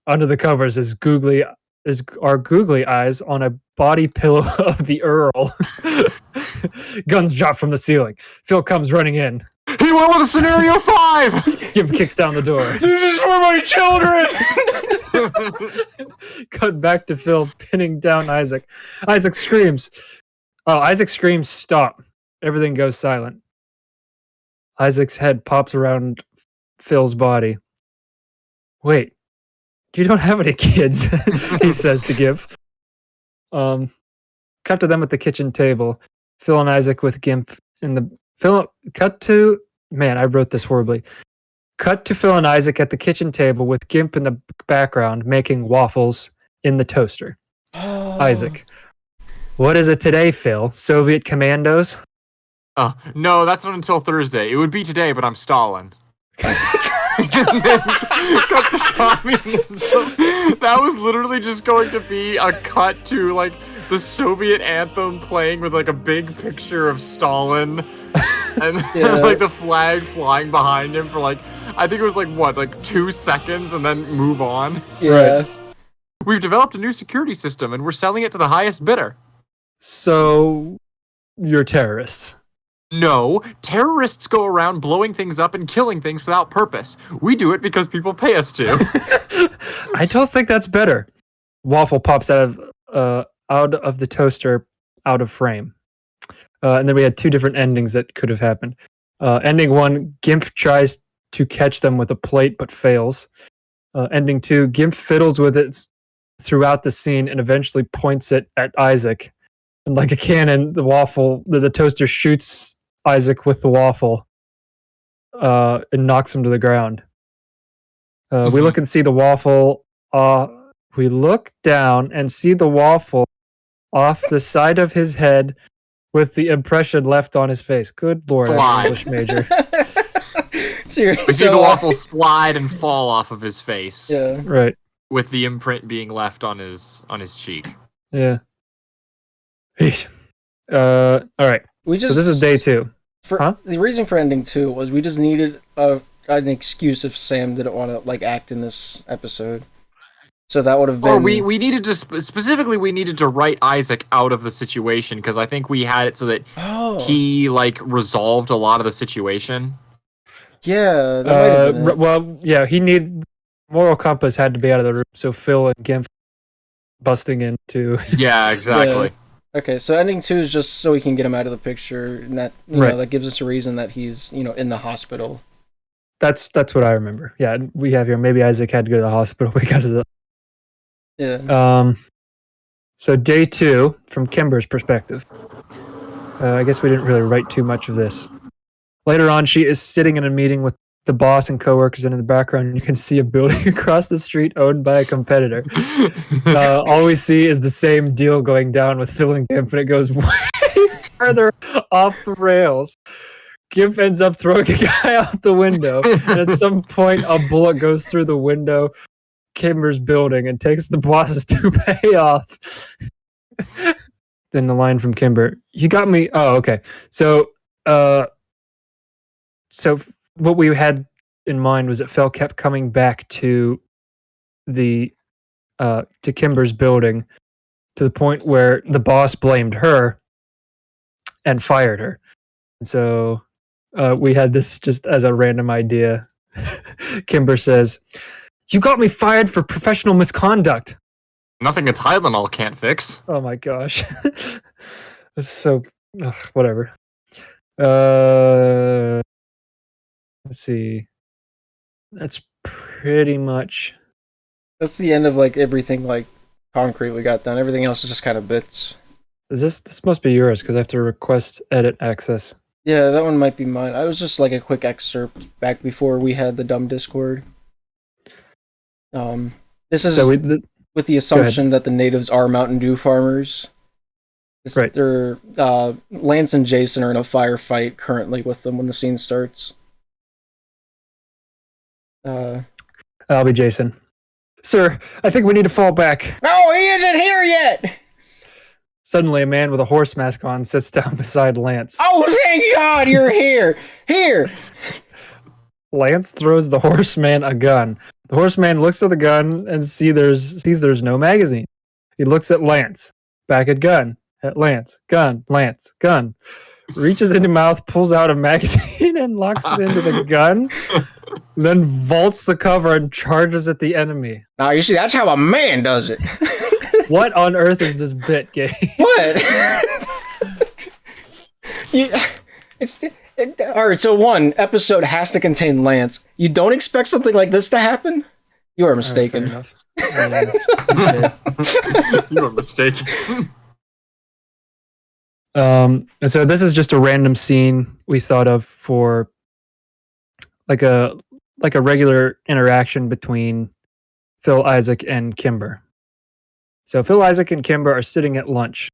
S2: Under the covers are googly eyes on a body pillow of the Earl. Guns drop from the ceiling. Phil comes running in.
S3: He went with a scenario 5.
S2: Gimp kicks down the door.
S4: This is for my children.
S2: Cut back to Phil pinning down Isaac. Isaac screams. Isaac screams, "Stop." Everything goes silent. Isaac's head pops around Phil's body. "Wait, you don't have any kids," he says to Gimp. Cut to them at the kitchen table. Phil and Isaac with Gimp in the... I wrote this horribly. Cut to Phil and Isaac at the kitchen table with Gimp in the background making waffles in the toaster. Isaac. "What is it today, Phil? Soviet commandos?"
S3: Oh, no, that's not until Thursday. It would be today, but I'm Stalin. Cut to communism. That was literally just going to be a cut to like the Soviet anthem playing with like a big picture of Stalin and like the flag flying behind him for like, I think it was like 2 seconds and then move on.
S4: Yeah.
S3: We've developed a new security system and we're selling it to the highest bidder.
S2: So, you're terrorists.
S3: No, terrorists go around blowing things up and killing things without purpose. We do it because people pay us to.
S2: I don't think that's better. Waffle pops out of the toaster, out of frame. And then we had 2 different endings that could have happened. Ending 1, Gimp tries to catch them with a plate but fails. Ending 2, Gimp fiddles with it throughout the scene and eventually points it at Isaac. And like a cannon, the toaster shoots Isaac with the waffle. and knocks him to the ground. We
S3: Mhm.
S2: look and see the waffle. We look down and see the waffle off the side of his head with the impression left on his face. Good lord, I'm an
S3: Slide.
S2: English major.
S4: Seriously,
S3: We see the waffle slide and fall off of his face,
S4: Yeah.
S2: Right.
S3: with the imprint being left on his cheek.
S2: Yeah. Yeesh. All right.
S4: We
S2: So
S4: just
S2: this is day 2. Huh?
S4: The reason for ending 2 was we just needed an excuse if Sam didn't want to like act in this episode. So that would have been.
S3: Or we needed to specifically we needed to write Isaac out of the situation because I think we had it so that he like resolved a lot of the situation.
S4: Yeah. That might have been it.
S2: Well, yeah, moral compass had to be out of the room, so Phil and Gimp busting into.
S3: Yeah, exactly.
S4: Okay, so ending 2 is just so we can get him out of the picture, and that
S2: Right.
S4: that gives us a reason that he's in the hospital.
S2: That's what I remember. Yeah, we have here. Maybe Isaac had to go to the hospital because of the.
S4: Yeah.
S2: So day 2 from Kimber's perspective. I guess we didn't really write too much of this. Later on, she is sitting in a meeting with the boss and coworkers, and in the background, you can see a building across the street owned by a competitor. All we see is the same deal going down with Phil and Gimp, and it goes way further off the rails. Gimp ends up throwing a guy out the window, and at some point, a bullet goes through the window Kimber's building and takes the boss's toupee off. Then the line from Kimber, "You got me." Oh, okay. So what we had in mind was that Phil kept coming back to the to Kimber's building to the point where the boss blamed her and fired her. And so we had this just as a random idea. Kimber says, "You got me fired for professional misconduct."
S3: Nothing a Tylenol can't fix.
S2: Oh my gosh. So whatever. Let's see. That's pretty much.
S4: That's the end of like everything like concrete we got done. Everything else is just kind of bits.
S2: Is this must be yours because I have to request edit access.
S4: Yeah, that one might be mine. I was just like a quick excerpt back before we had the dumb Discord. This is
S2: So
S4: with the assumption that the natives are Mountain Dew farmers.
S2: Right.
S4: They're Lance and Jason are in a firefight currently with them when the scene starts.
S2: I'll be Jason. Sir, I think we need to fall back.
S4: No, he isn't here yet!
S2: Suddenly, a man with a horse mask on sits down beside Lance.
S4: Oh, thank God you're here! Here!
S2: Lance throws the horseman a gun. The horseman looks at the gun and sees there's no magazine. He looks at Lance. Back at gun. At Lance. Gun. Lance. Gun. Reaches into mouth, pulls out a magazine and locks it into the gun. Then vaults the cover and charges at the enemy.
S4: Now, you see, that's how a man does it.
S2: What on earth is this bit, Gabe?
S4: What? Alright, so one episode has to contain Lance. You don't expect something like this to happen? You are mistaken.
S2: Fair enough.
S3: You are mistaken.
S2: And so this is just a random scene we thought of for like a regular interaction between Phil, Isaac, and Kimber. So Phil, Isaac, and Kimber are sitting at lunch.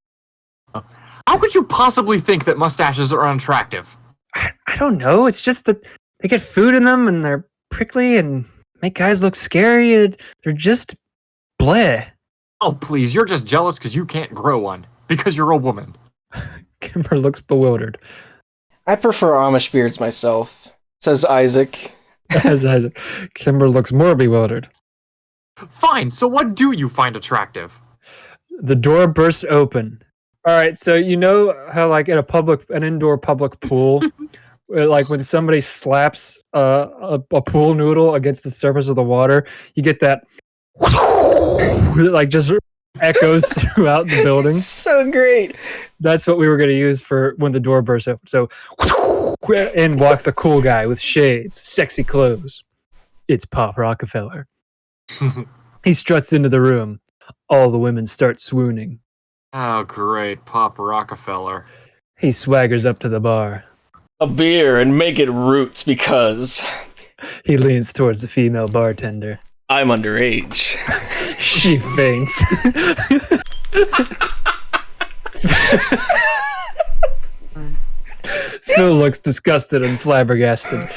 S3: How could you possibly think that mustaches are unattractive?
S2: I don't know. It's just that they get food in them and they're prickly and make guys look scary. They're just bleh.
S3: Oh, please, you're just jealous because you can't grow one. Because you're a woman.
S2: Kimber looks bewildered.
S4: I prefer Amish beards myself, says Isaac.
S2: As Isaac, Kimber looks more bewildered.
S3: Fine, so what do you find attractive?
S2: The door bursts open. All right, so you know how like in an indoor public pool, like when somebody slaps a pool noodle against the surface of the water, you get that like just echoes throughout the building.
S4: It's so great.
S2: That's what we were going to use for when the door bursts open. So in walks a cool guy with shades, sexy clothes. It's Pop Rockefeller. He struts into the room. All the women start swooning.
S3: Oh, great, Pop Rockefeller.
S2: He swaggers up to the bar.
S4: a beer and make it roots because
S2: He leans towards the female bartender.
S4: I'm underage.
S2: She faints. Phil looks disgusted and flabbergasted.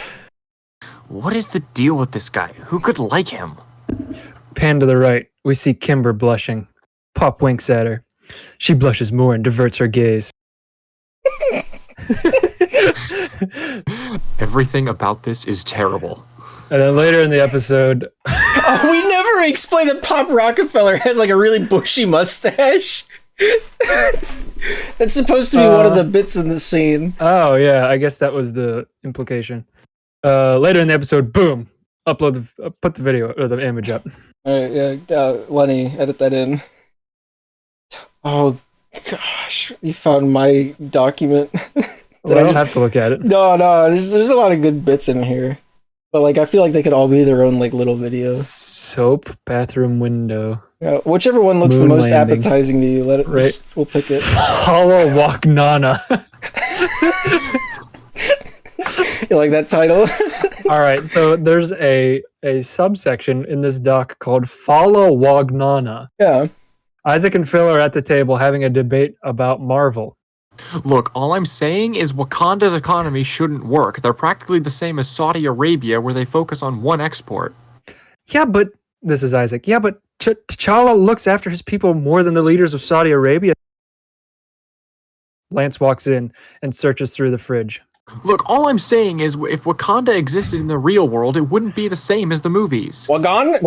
S3: What is the deal with this guy? Who could like him?
S2: Pan to the right, we see Kimber blushing. Pop winks at her. She blushes more and diverts her gaze.
S3: Everything about this is terrible.
S2: And then later in the episode,
S4: Oh, we never explained that Pop Rockefeller has like a really bushy mustache. That's supposed to be one of the bits in the scene.
S2: oh yeah, I guess that was the implication. Later in the episode, boom, put the video or the image up.
S4: All right, yeah, Lenny, edit that in. Oh gosh, you found my document.
S2: Well, I don't have to look at it.
S4: No, there's a lot of good bits in here, but like I feel like they could all be their own like little videos.
S2: Soap, bathroom window.
S4: Yeah, whichever one looks
S2: Moon
S4: the most
S2: landing.
S4: appetizing to you, let it.
S2: Right.
S4: We'll pick it.
S2: Hollow Wagnana.
S4: You like that title?
S2: All right, so there's a subsection in this doc called Follow Wagnana.
S4: Yeah.
S2: Isaac and Phil are at the table having a debate about Marvel.
S3: Look, all I'm saying is Wakanda's economy shouldn't work. They're practically the same as Saudi Arabia, where they focus on one export.
S2: Yeah, but this is Isaac. Yeah, but T'Challa looks after his people more than the leaders of Saudi Arabia. Lance walks in and searches through the fridge.
S3: Look, all I'm saying is if Wakanda existed in the real world, it wouldn't be the same as the movies.
S4: Wagnana?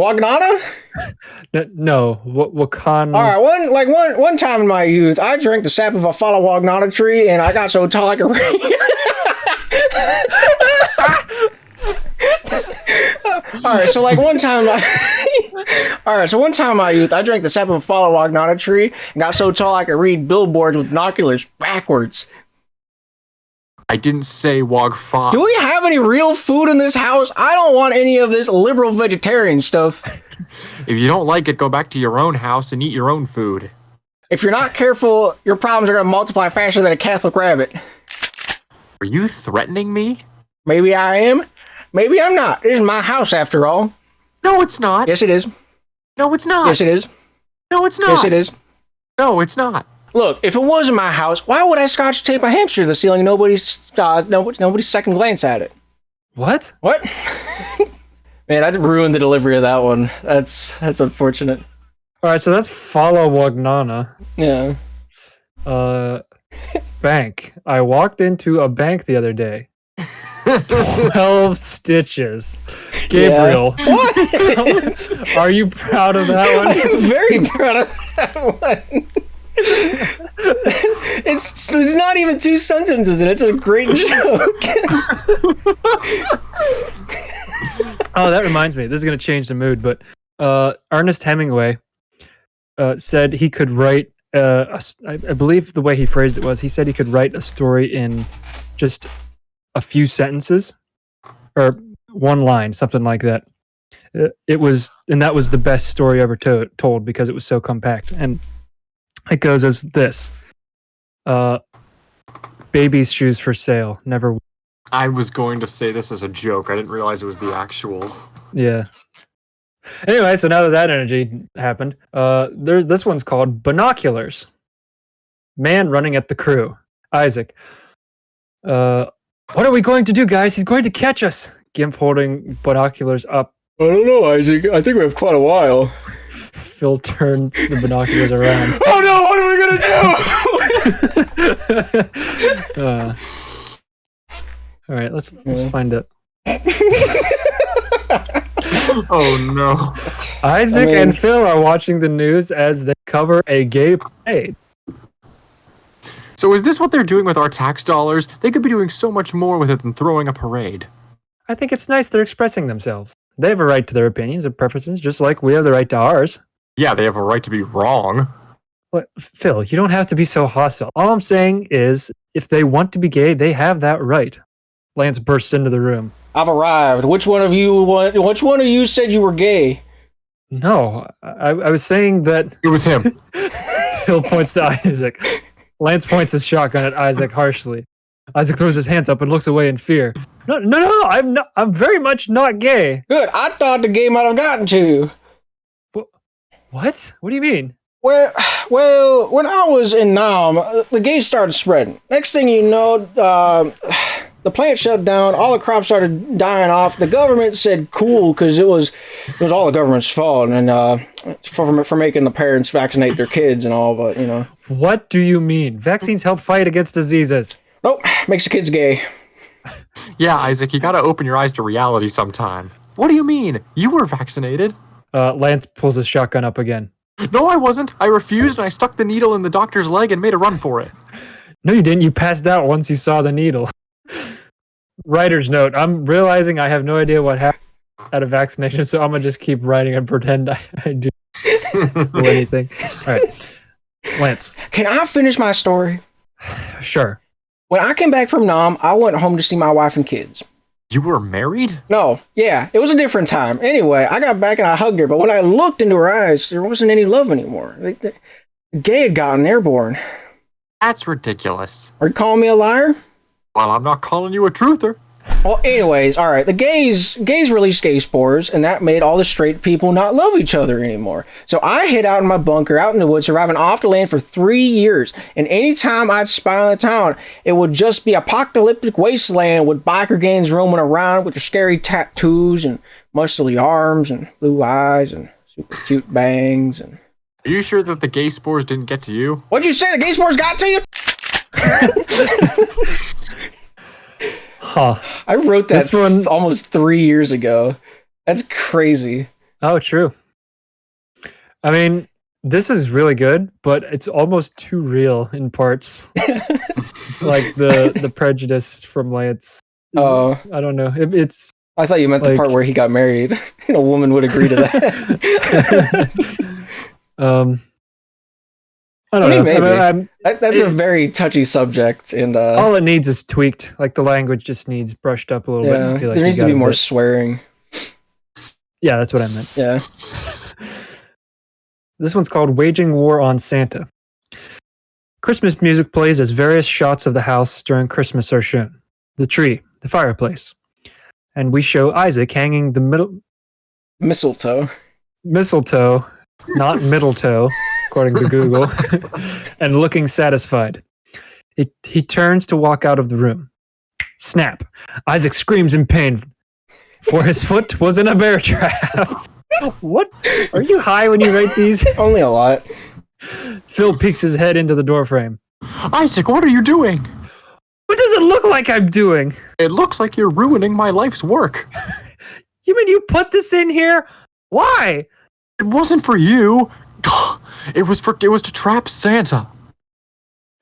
S2: No, Wakanda.
S4: All right, one time in my youth, I drank the sap of a Follow Wagnana tree, and I got so tall I could read. All right, so like one time, one time in my youth, I drank the sap of a Follow Wagnana tree and got so tall I could read billboards with binoculars backwards.
S3: I didn't say Wagfa.
S4: Do we have any real food in this house? I don't want any of this liberal vegetarian stuff.
S3: If you don't like it, go back to your own house and eat your own food.
S4: If you're not careful, your problems are going to multiply faster than a Catholic rabbit.
S3: Are you threatening me?
S4: Maybe I am. Maybe I'm not. This is my house after all.
S3: No, it's not.
S4: Yes, it is.
S3: No, it's not.
S4: Yes, it is.
S3: No, it's not.
S4: Yes, it is.
S3: No, it's not.
S4: Look, if it wasn't my house, why would I scotch tape a hamster to the ceiling? Nobody's second glance at it.
S2: What?
S4: What? Man, I ruined the delivery of that one. That's unfortunate.
S2: All right, so that's Follow Wagnana.
S4: Yeah.
S2: Bank. I walked into a bank the other day. 12 stitches. Gabriel.
S4: Yeah. What?
S2: Are you proud of that one?
S4: I'm very proud of that one. It's not even two sentences and it's a great joke.
S2: Oh, that reminds me. This is going to change the mood, but Ernest Hemingway said he could write, I believe the way he phrased it was, he said he could write a story in just a few sentences or one line, something like that. That was the best story ever told because it was so compact. And it goes as this. Baby's shoes for sale. Never.
S3: I was going to say this as a joke. I didn't realize it was the actual.
S2: Yeah. Anyway, so now that energy happened, there's this one's called Binoculars. Man running at the crew. Isaac. What are we going to do, guys? He's going to catch us. Gimp holding binoculars up.
S4: I don't know, Isaac. I think we have quite a while.
S2: Phil turns the binoculars around.
S4: Oh no, what are we gonna do?
S2: All right, let's find it.
S3: Oh no.
S2: Isaac and Phil are watching the news as they cover a gay parade.
S3: So is this what they're doing with our tax dollars? They could be doing so much more with it than throwing a parade.
S2: I think it's nice they're expressing themselves. They have a right to their opinions and preferences, just like we have the right to ours.
S3: Yeah, they have a right to be wrong.
S2: But Phil, you don't have to be so hostile. All I'm saying is, if they want to be gay, they have that right. Lance bursts into the room.
S4: I've arrived. Which one of you said you were gay?
S2: No, I was saying that...
S3: It was him.
S2: Phil points to Isaac. Lance points his shotgun at Isaac harshly. Isaac throws his hands up and looks away in fear. No, I'm very much not gay.
S4: Good. I thought the game might have gotten to you.
S2: What? What do you mean?
S4: Well, when I was in Nam, the gays started spreading. Next thing you know, the plant shut down. All the crops started dying off. The government said cool because it was all the government's fault and for making the parents vaccinate their kids and all. But you know,
S2: what do you mean? Vaccines help fight against diseases.
S4: Nope, makes the kids gay.
S3: Yeah, Isaac, you gotta open your eyes to reality sometime. What do you mean? You were vaccinated.
S2: Lance pulls his shotgun up again.
S3: No, I wasn't. I refused and I stuck the needle in the doctor's leg and made a run for it.
S2: No, you didn't. You passed out once you saw the needle. Writer's note. I'm realizing I have no idea what happened at a vaccination, so I'm going to just keep writing and pretend I do anything. All right. Lance.
S4: Can I finish my story?
S2: Sure.
S4: When I came back from Nam, I went home to see my wife and kids.
S3: You were married?
S4: No, yeah, it was a different time. Anyway, I got back and I hugged her, but when I looked into her eyes, there wasn't any love anymore. The gay had gotten airborne.
S3: That's ridiculous.
S4: Are you calling me a liar?
S3: Well, I'm not calling you a truther.
S4: Well, anyways, all right. The gays released gay spores, and that made all the straight people not love each other anymore. So I hid out in my bunker out in the woods, surviving off the land for 3 years. And anytime I'd spy on the town, it would just be apocalyptic wasteland with biker gangs roaming around with their scary tattoos and muscly arms and blue eyes and super cute bangs. And
S3: Are you sure that the gay spores didn't get to you?
S4: what'd you say? The gay spores got to you?
S2: Huh.
S4: I wrote that almost 3 years ago. That's crazy.
S2: Oh, true. I mean, this is really good, but it's almost too real in parts. Like the prejudice from Lance.
S4: Oh.
S2: I don't know. It's.
S4: I thought you meant the part where he got married. A woman would agree to that.
S2: I don't know.
S4: Maybe. That's a very touchy subject, and
S2: all it needs is tweaked. Like the language just needs brushed up a little bit. I feel like
S4: there needs to be more swearing.
S2: Yeah, that's what I meant.
S4: Yeah.
S2: This one's called Waging War on Santa. Christmas music plays as various shots of the house during Christmas are shown. The tree, the fireplace. And we show Isaac hanging the
S4: mistletoe,
S2: not middle toe, according to Google, and looking satisfied. He turns to walk out of the room. Snap. Isaac screams in pain, for his foot was in a bear trap. What? Are you high when you write these?
S4: Only a lot.
S2: Phil peeks his head into the doorframe.
S3: Isaac, what are you doing?
S2: What does it look like I'm doing?
S3: It looks like you're ruining my life's work.
S2: You mean you put this in here? Why?
S3: It wasn't for you. It was to trap Santa.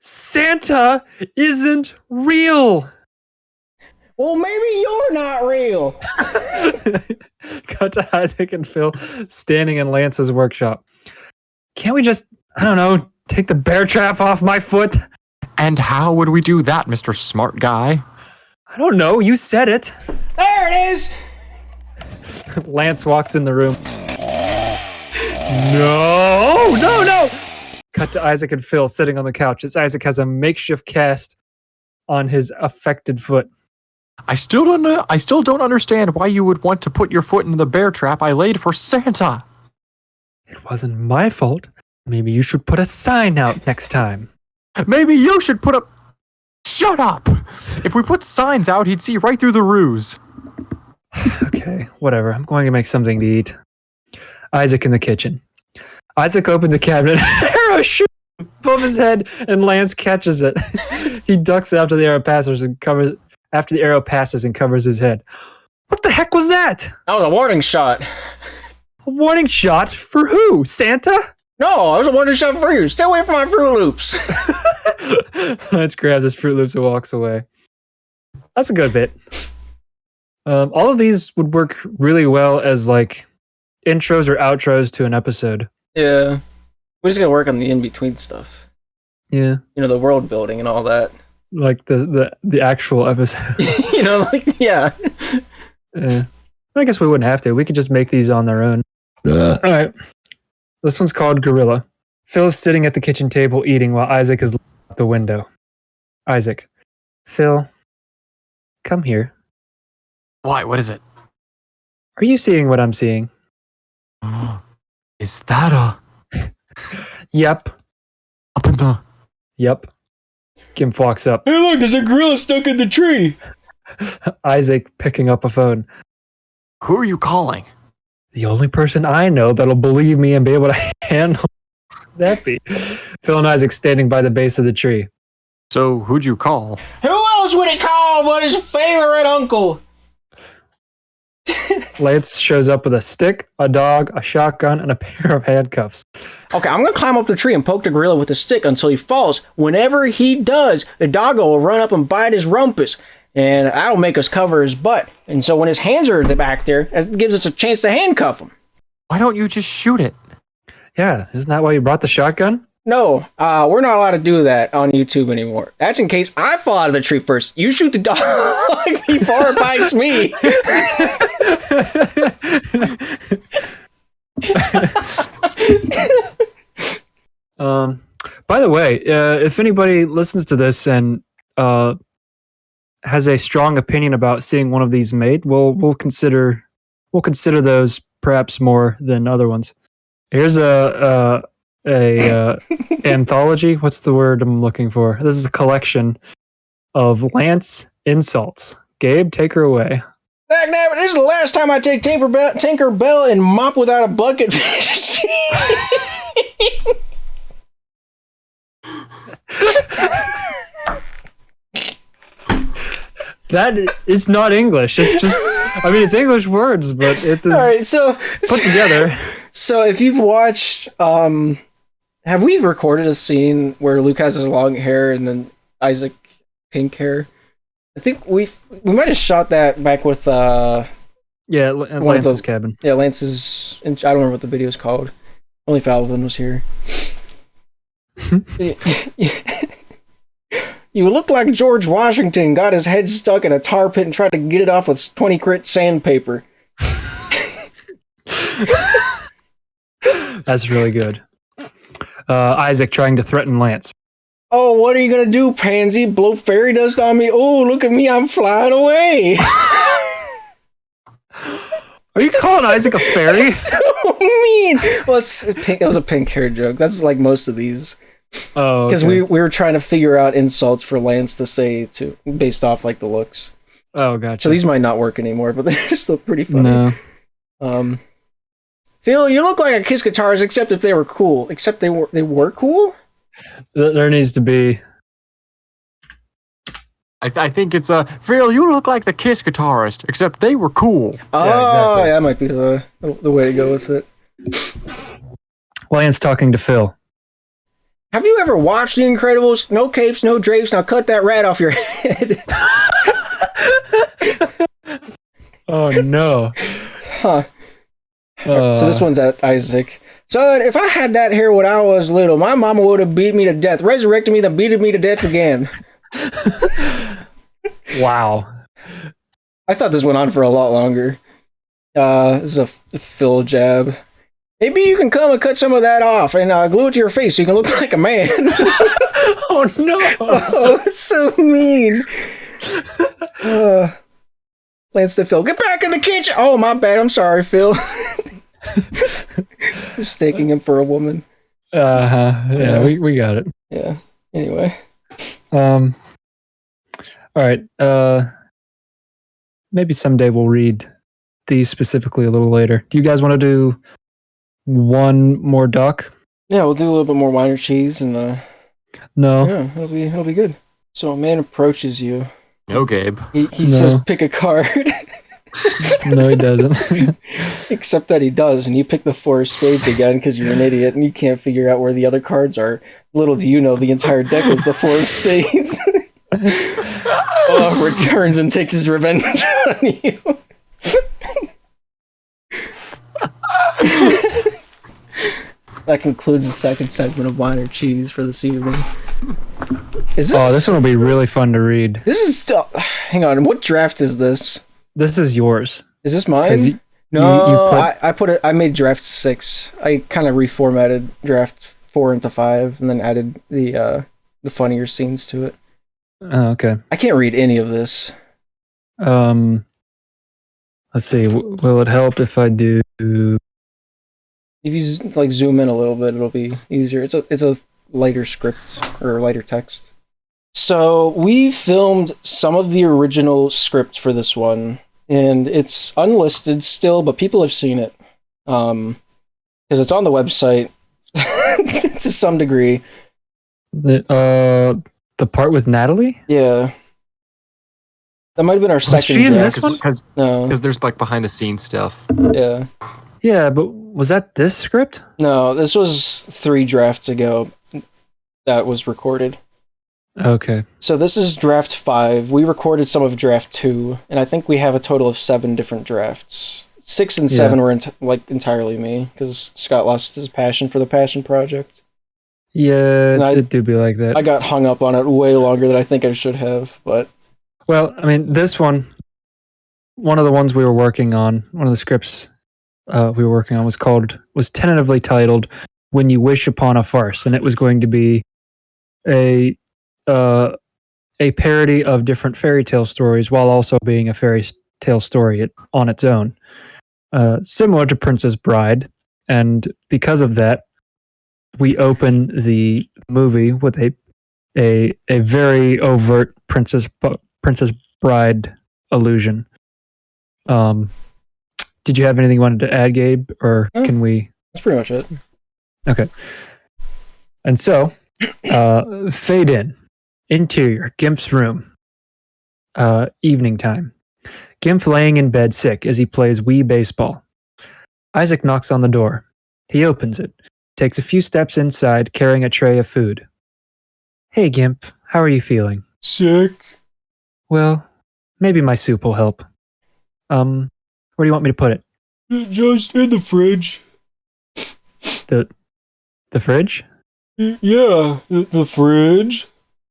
S2: Santa isn't real.
S4: Well, maybe you're not real.
S2: Cut to Isaac and Phil standing in Lance's workshop. Can't we just, I don't know, take the bear trap off my foot?
S3: And how would we do that, Mr. Smart Guy?
S2: I don't know, you said it.
S4: There it is.
S2: Lance walks in the room. No! Cut to Isaac and Phil sitting on the couch as Isaac has a makeshift cast on his affected foot.
S3: I still don't understand why you would want to put your foot in the bear trap I laid for Santa.
S2: It wasn't my fault. Maybe you should put a sign out next time.
S3: Maybe you should put a... Shut up! If we put signs out, he'd see right through the ruse.
S2: Okay, whatever. I'm going to make something to eat. Isaac in the kitchen. Isaac opens a cabinet. Arrow shoots above his head, and Lance catches it. He ducks after the arrow passes and covers his head. What the heck was that?
S4: That was a warning shot.
S2: A warning shot for who? Santa?
S4: No, it was a warning shot for you. Stay away from my Fruit Loops.
S2: Lance grabs his Fruit Loops and walks away. That's a good bit. All of these would work really well as like intros or outros to an episode.
S4: Yeah. We're just gonna work on the in-between stuff.
S2: Yeah.
S4: You know, the world building and all that.
S2: Like the actual episode.
S4: You know, like, yeah.
S2: I guess we wouldn't have to. We could just make these on their own. All right. This one's called Gorilla. Phil is sitting at the kitchen table eating while Isaac is looking out the window. Isaac. Phil, come here.
S3: Why? What is it?
S2: Are you seeing what I'm seeing?
S3: Is that a
S2: Yep.
S3: up in the?
S2: Yep. Kim walks up.
S1: Hey, look, there's a gorilla stuck in the tree.
S2: Isaac picking up a phone.
S3: Who are you calling?
S2: The only person I know that'll believe me and be able to handle that be. Phil and Isaac standing by the base of the tree.
S3: So who'd you call?
S4: Who else would he call but his favorite uncle?
S2: Lance shows up with a stick, a dog, a shotgun, and a pair of handcuffs.
S4: Okay, I'm gonna climb up the tree and poke the gorilla with a stick until he falls. Whenever he does, the doggo will run up and bite his rumpus, and that'll make us cover his butt. And so when his hands are back there, that gives us a chance to handcuff him.
S3: Why don't you just shoot it?
S2: Yeah, isn't that why you brought the shotgun?
S4: No, we're not allowed to do that on YouTube anymore. That's in case I fall out of the tree first. You shoot the dog before it bites me.
S2: By the way, if anybody listens to this and has a strong opinion about seeing one of these made, we'll consider those perhaps more than other ones. Here's a anthology. What's the word I'm looking for? This is a collection of Lance insults. Gabe, take her away.
S4: Heck, this is the last time I take Tinker Bell and mop without a bucket.
S2: That is not English. It's just, I mean, it's English words, but it is
S4: All right, so
S2: put together.
S4: So if you've watched, have we recorded a scene where Luke has his long hair and then Isaac pink hair? I think we might have shot that back with
S2: Yeah, at
S4: one of
S2: Lance's
S4: those-
S2: cabin.
S4: yeah, Lance's. I don't remember what the video is called. Only Falvin was here. You look like George Washington got his head stuck in a tar pit and tried to get it off with 20 grit sandpaper.
S2: That's really good. Isaac trying to threaten Lance.
S4: Oh, what are you gonna do, pansy? Blow fairy dust on me? Oh, look at me, I'm flying away.
S2: Are you calling Isaac a fairy?
S4: So mean. Well, it's pink. It was a pink hair joke. That's like most of these.
S2: Oh,
S4: Because
S2: okay.
S4: we were trying to figure out insults for Lance to say to based off like the looks.
S2: Oh, gotcha.
S4: So these might not work anymore, but they're still pretty funny.
S2: No.
S4: Phil, you look like a Kiss guitarist, except if they were cool. Except they were cool?
S2: There needs to be.
S3: I think it's Phil, you look like the Kiss guitarist, except they were cool.
S4: Oh,
S2: exactly.
S4: yeah, that might be the way to go with it.
S2: Lance talking to Phil.
S4: Have you ever watched The Incredibles? No capes, no drapes. Now cut that rat off your head.
S2: Oh no.
S4: Huh. So this one's at Isaac. Son, if I had that hair when I was little, my mama would have beat me to death, resurrected me, then beated me to death again.
S2: Wow.
S4: I thought this went on for a lot longer. This is a Phil jab. Maybe you can come and cut some of that off and glue it to your face so you can look like a man.
S2: Oh no.
S4: Oh, that's so mean. Lance to Phil, get back in the kitchen. Oh, my bad. I'm sorry, Phil. Mistaking him for a woman.
S2: Yeah, we got it.
S4: Yeah. Anyway.
S2: All right. Maybe someday we'll read these specifically a little later. Do you guys want to do one more doc?
S4: Yeah, we'll do a little bit more wine or cheese, and
S2: No.
S4: yeah, it'll be good. So a man approaches you.
S3: No, Gabe.
S4: He
S2: No.
S4: says, "Pick a card."
S2: No, he doesn't.
S4: Except that he does, and you pick the 4 of spades again because you're an idiot and you can't figure out where the other cards are. Little do you know, the entire deck was the 4 of spades. Returns and takes his revenge on you. That concludes the second segment of Wine or Cheese for this evening. Is this?
S2: Oh, this one will be really fun to read.
S4: This is. Hang on. What draft is this?
S2: This is yours.
S4: Is this
S2: 'Cause
S4: mine?
S2: you
S4: No,
S2: put-
S4: I made draft 6. I kind of reformatted draft 4 into 5, and then added the funnier scenes to it.
S2: Oh, okay.
S4: I can't read any of this.
S2: Let's see. Will it help if I do?
S4: If you like zoom in a little bit, it'll be easier. It's a lighter script or lighter text. So we filmed some of the original script for this one, and it's unlisted still, but people have seen it because it's on the website to some degree.
S2: The part with Natalie?
S4: Yeah, that might have been our second
S2: she in
S4: draft.
S2: this one?
S4: No,
S3: Because there's like behind the scenes stuff.
S4: yeah.
S2: Yeah, but was that this script?
S4: No, this was 3 drafts ago that was recorded.
S2: Okay.
S4: So this is draft 5. We recorded some of draft 2, and I think we have a total of 7 different drafts. 6 and 7 were entirely me, because Scott lost his passion for the Passion Project.
S2: Yeah, it do be like that.
S4: I got hung up on it way longer than I think I should have, but...
S2: Well, I mean, this one of the ones we were working on, one of the scripts we were working on was tentatively titled "When You Wish Upon a Farce," and it was going to be a parody of different fairy tale stories while also being a fairy tale story on its own, similar to Princess Bride. And because of that, we open the movie with a very overt Princess Bride allusion. Did you have anything you wanted to add, Gabe, or can we?
S4: That's pretty much it.
S2: Okay. And so, fade in. Interior, Gimp's room. Evening time. Gimp laying in bed sick as he plays Wii baseball. Isaac knocks on the door. He opens it, takes a few steps inside carrying a tray of food. Hey Gimp, how are you feeling?
S4: Sick.
S2: Well, maybe my soup will help. Where do you want me to put it?
S4: Just in the fridge.
S2: The fridge?
S4: Yeah, the fridge.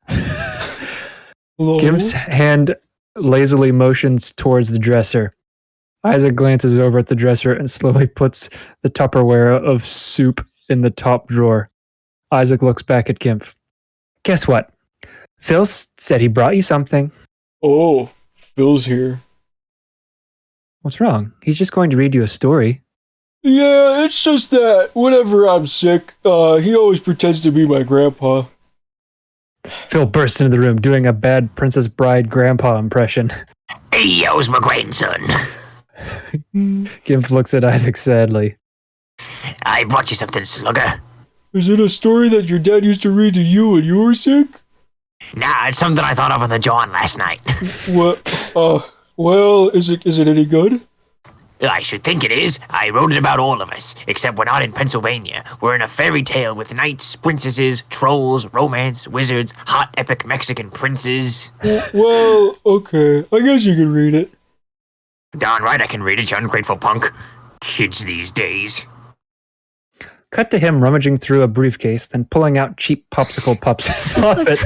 S4: Hello?
S2: Gimp's hand lazily motions towards the dresser. Isaac glances over at the dresser and slowly puts the Tupperware of soup in the top drawer. Isaac looks back at Gimp. Guess what? Phil said he brought you something.
S4: Oh, Phil's here.
S2: What's wrong? He's just going to read you a story.
S4: Yeah, it's just that whenever I'm sick, he always pretends to be my grandpa.
S2: Phil bursts into the room doing a bad Princess Bride grandpa impression.
S3: Hey, how's my grandson?
S2: Gimp looks at Isaac sadly.
S3: I brought you something, slugger.
S4: Is it a story that your dad used to read to you when you were sick?
S3: Nah, it's something I thought of on the John last night.
S4: What? Well, is it any good?
S3: I should think it is. I wrote it about all of us, except we're not in Pennsylvania. We're in a fairy tale with knights, princesses, trolls, romance, wizards, hot epic Mexican princes.
S4: Well, okay. I guess you can read it.
S3: Darn right I can read it, you ungrateful punk. Kids these days.
S2: Cut to him rummaging through a briefcase, then pulling out cheap popsicle puppets.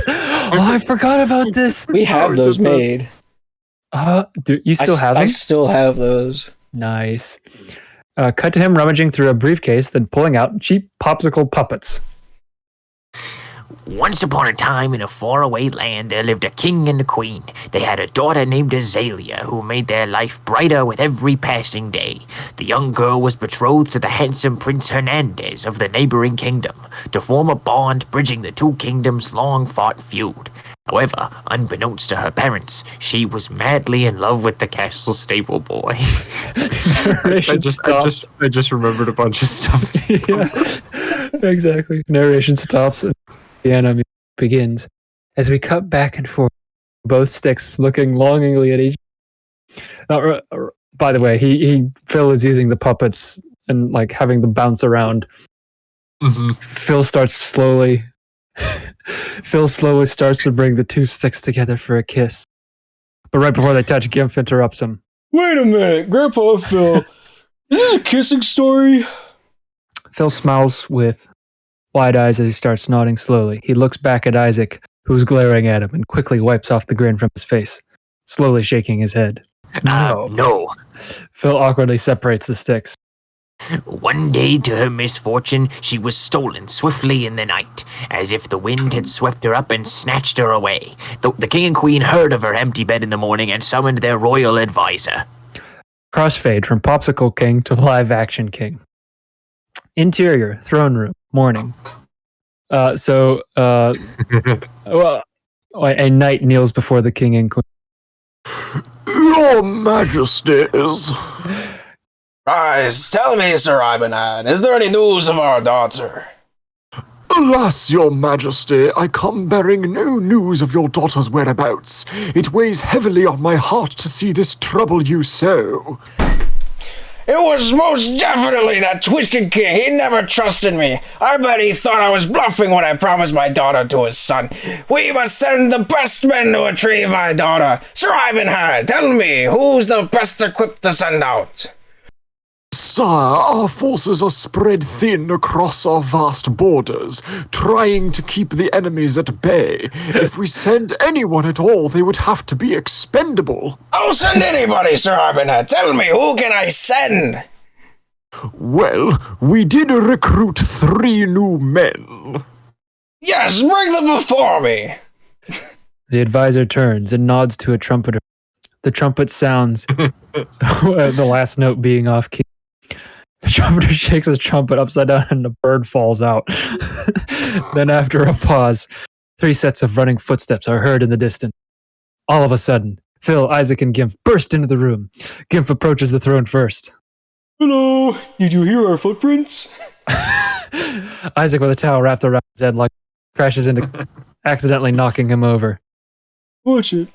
S2: Oh, I forgot about this.
S4: We have those made.
S2: Do you still have them?
S4: I still have those.
S2: Nice. Cut to him rummaging through a briefcase, then pulling out cheap popsicle puppets.
S3: Once upon a time in a faraway land there lived a king and a queen. They had a daughter named Azalea who made their life brighter with every passing day. The young girl was betrothed to the handsome Prince Hernandez of the neighboring kingdom to form a bond bridging the two kingdoms' long-fought feud. However, unbeknownst to her parents, she was madly in love with the castle stable boy.
S2: Narration stops.
S3: I just remembered a bunch of stuff.
S2: Yeah, exactly. Narration stops and the anime begins as we cut back and forth, both sticks looking longingly at each. By the way, Phil is using the puppets and like having them bounce around.
S3: Mm-hmm.
S2: Phil slowly starts to bring the two sticks together for a kiss. But right before they touch, Gimp interrupts him.
S4: Wait a minute, Grandpa Phil. Is this a kissing story?
S2: Phil smiles with wide eyes as he starts nodding slowly. He looks back at Isaac, who's glaring at him, and quickly wipes off the grin from his face, slowly shaking his head.
S3: No.
S2: Phil awkwardly separates the sticks.
S3: One day, to her misfortune, she was stolen swiftly in the night, as if the wind had swept her up and snatched her away. The king and queen heard of her empty bed in the morning and summoned their royal advisor.
S2: Crossfade from Popsicle King to Live Action King. Interior, throne room, morning. Well, a knight kneels before the king and queen.
S3: Your Majesties.
S4: Rise, tell me, Sir Ivanhoe, is there any news of our daughter?
S3: Alas, your majesty, I come bearing no news of your daughter's whereabouts. It weighs heavily on my heart to see this trouble you so.
S4: It was most definitely that twisted king. He never trusted me. I bet he thought I was bluffing when I promised my daughter to his son. We must send the best men to retrieve my daughter. Sir Ivanhoe, tell me, who's the best equipped to send out?
S3: Sire, our forces are spread thin across our vast borders, trying to keep the enemies at bay. If we send anyone at all, they would have to be expendable.
S4: I'll send anybody, Sir Ivanhoe. Tell me, who can I send?
S3: Well, we did recruit 3 new men.
S4: Yes, bring them before me.
S2: The advisor turns and nods to a trumpeter. The trumpet sounds, the last note being off key. The trumpeter shakes his trumpet upside down and a bird falls out. Then after a pause, 3 sets of running footsteps are heard in the distance. All of a sudden, Phil, Isaac, and Gimp burst into the room. Gimp approaches the throne first.
S4: Hello, did you hear our footprints?
S2: Isaac, with a towel wrapped around his head, crashes into, accidentally knocking him over.
S4: Watch it.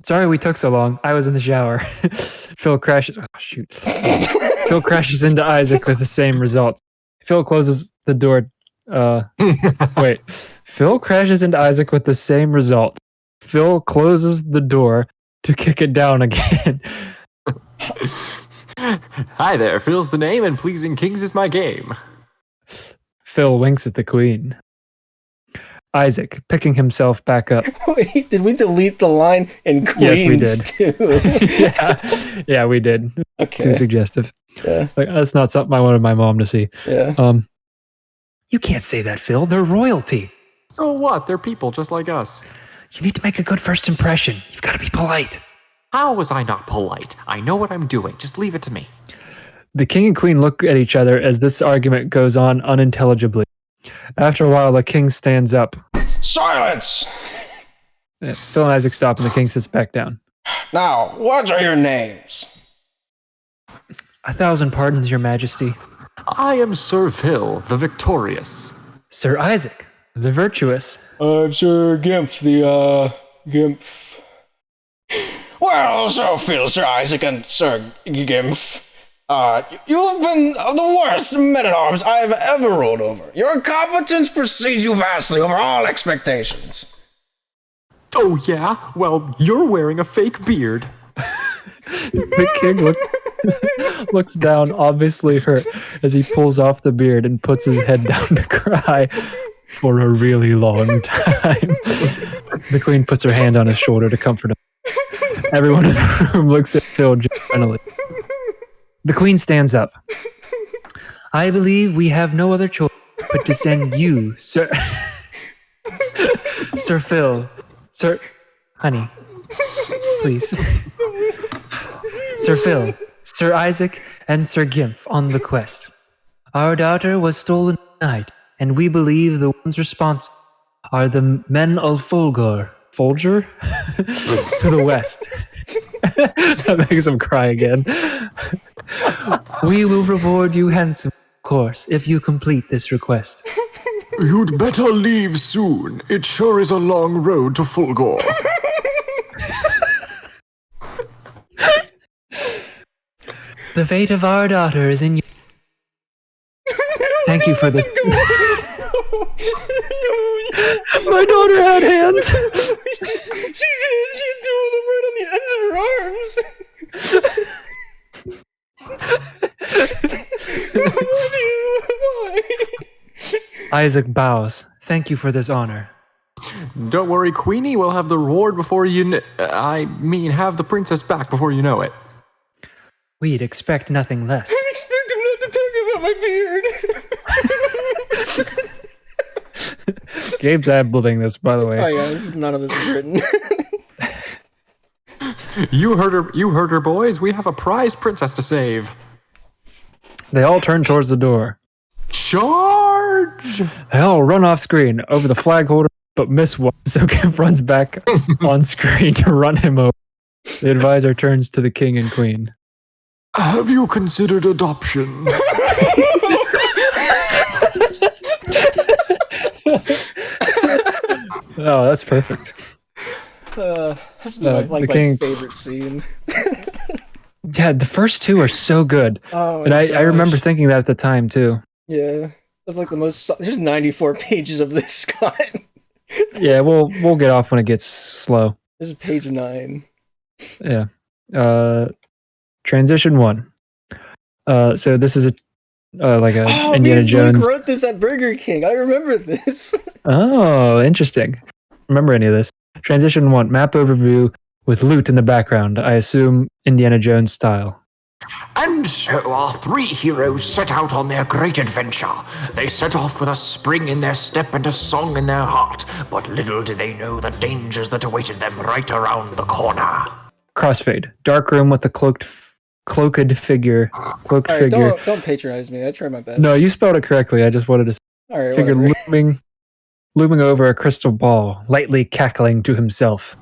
S2: Sorry we took so long. I was in the shower. Phil crashes. Oh, shoot. Phil crashes into Isaac with the same result. Phil closes the door. Wait. Phil crashes into Isaac with the same result. Phil closes the door to kick it down again.
S3: Hi there, Phil's the name, and pleasing kings is my game.
S2: Phil winks at the queen. Isaac, picking himself back up.
S4: Wait, did we delete the line in Queens
S2: yes, we did.
S4: too?
S2: yeah, we did.
S4: Okay.
S2: Too suggestive.
S4: Yeah.
S2: That's not something I wanted my mom to see.
S4: Yeah.
S2: You can't say that, Phil. They're royalty.
S3: So what? They're people just like us.
S2: You need to make a good first impression. You've got to be polite.
S3: How was I not polite? I know what I'm doing. Just leave it to me.
S2: The king and queen look at each other as this argument goes on unintelligibly. After a while, the king stands up.
S4: Silence!
S2: Phil and Isaac stop, and the king sits back down.
S4: Now, what are your names?
S2: 1,000 pardons, your majesty.
S3: I am Sir Phil, the victorious.
S2: Sir Isaac, the virtuous.
S4: I'm Sir Gimp, Gimp. Well, so Phil, Sir Isaac, and Sir Gimp. You've been the worst men-at-arms I've ever ruled over. Your competence precedes you vastly over all expectations.
S3: Oh yeah? Well, you're wearing a fake beard.
S2: The king looks down, obviously hurt, as he pulls off the beard and puts his head down to cry for a really long time. The queen puts her hand on his shoulder to comfort him. Everyone in the room looks at Phil gently. The queen stands up. I believe we have no other choice but to send you, Sir... Sir Phil. Sir... Honey. Please. Sir Phil, Sir Isaac, and Sir Gimp on the quest. Our daughter was stolen tonight, and we believe the ones responsible are the men of Folger. Folger? To the west. That makes him cry again. We will reward you handsomely, of course, if you complete this request.
S3: You'd better leave soon. It sure is a long road to Fulgore.
S2: The fate of our daughter is in you. Thank you for this. My daughter had hands.
S4: She had 2 of them right on the ends of her arms. Why?
S2: Isaac bows. Thank you for this honor.
S3: Don't worry, Queenie. We'll have the reward before you have the princess back before you know it.
S2: We'd expect nothing less.
S4: I expect him not to talk about my beard.
S2: Gabe's ad-libbing this, by the way.
S4: Oh yeah, none of this is written.
S5: You heard her, boys. We have a prize princess to save.
S2: They all turn towards the door.
S5: Charge!
S2: They all run off screen over the flag holder, but miss one, so Gimp runs back on screen to run him over. The advisor turns to the king and queen.
S5: Have you considered adoption?
S2: Oh, that's perfect.
S4: That's my favorite scene.
S2: Yeah, the first two are so good.
S4: Oh,
S2: and I remember thinking that at the time, too.
S4: Yeah. That's like the most... There's 94 pages of this, Scott.
S2: Yeah, we'll get off when it gets slow.
S4: This is page 9.
S2: Yeah. Transition 1. So this is Indiana Jones.
S4: Luke wrote this at Burger King. I remember this.
S2: Oh, interesting. Remember any of this? Transition 1. Map overview with loot in the background. I assume Indiana Jones style.
S6: And so our three heroes set out on their great adventure. They set off with a spring in their step and a song in their heart, but little did they know the dangers that awaited them right around the corner.
S2: Crossfade. Dark room with the cloaked figure. Cloaked
S4: All right,
S2: figure.
S4: Don't patronize me. I try my best.
S2: No, you spelled it correctly. I just wanted to
S4: All right,
S2: figure
S4: whatever.
S2: looming over a crystal ball, lightly cackling to himself.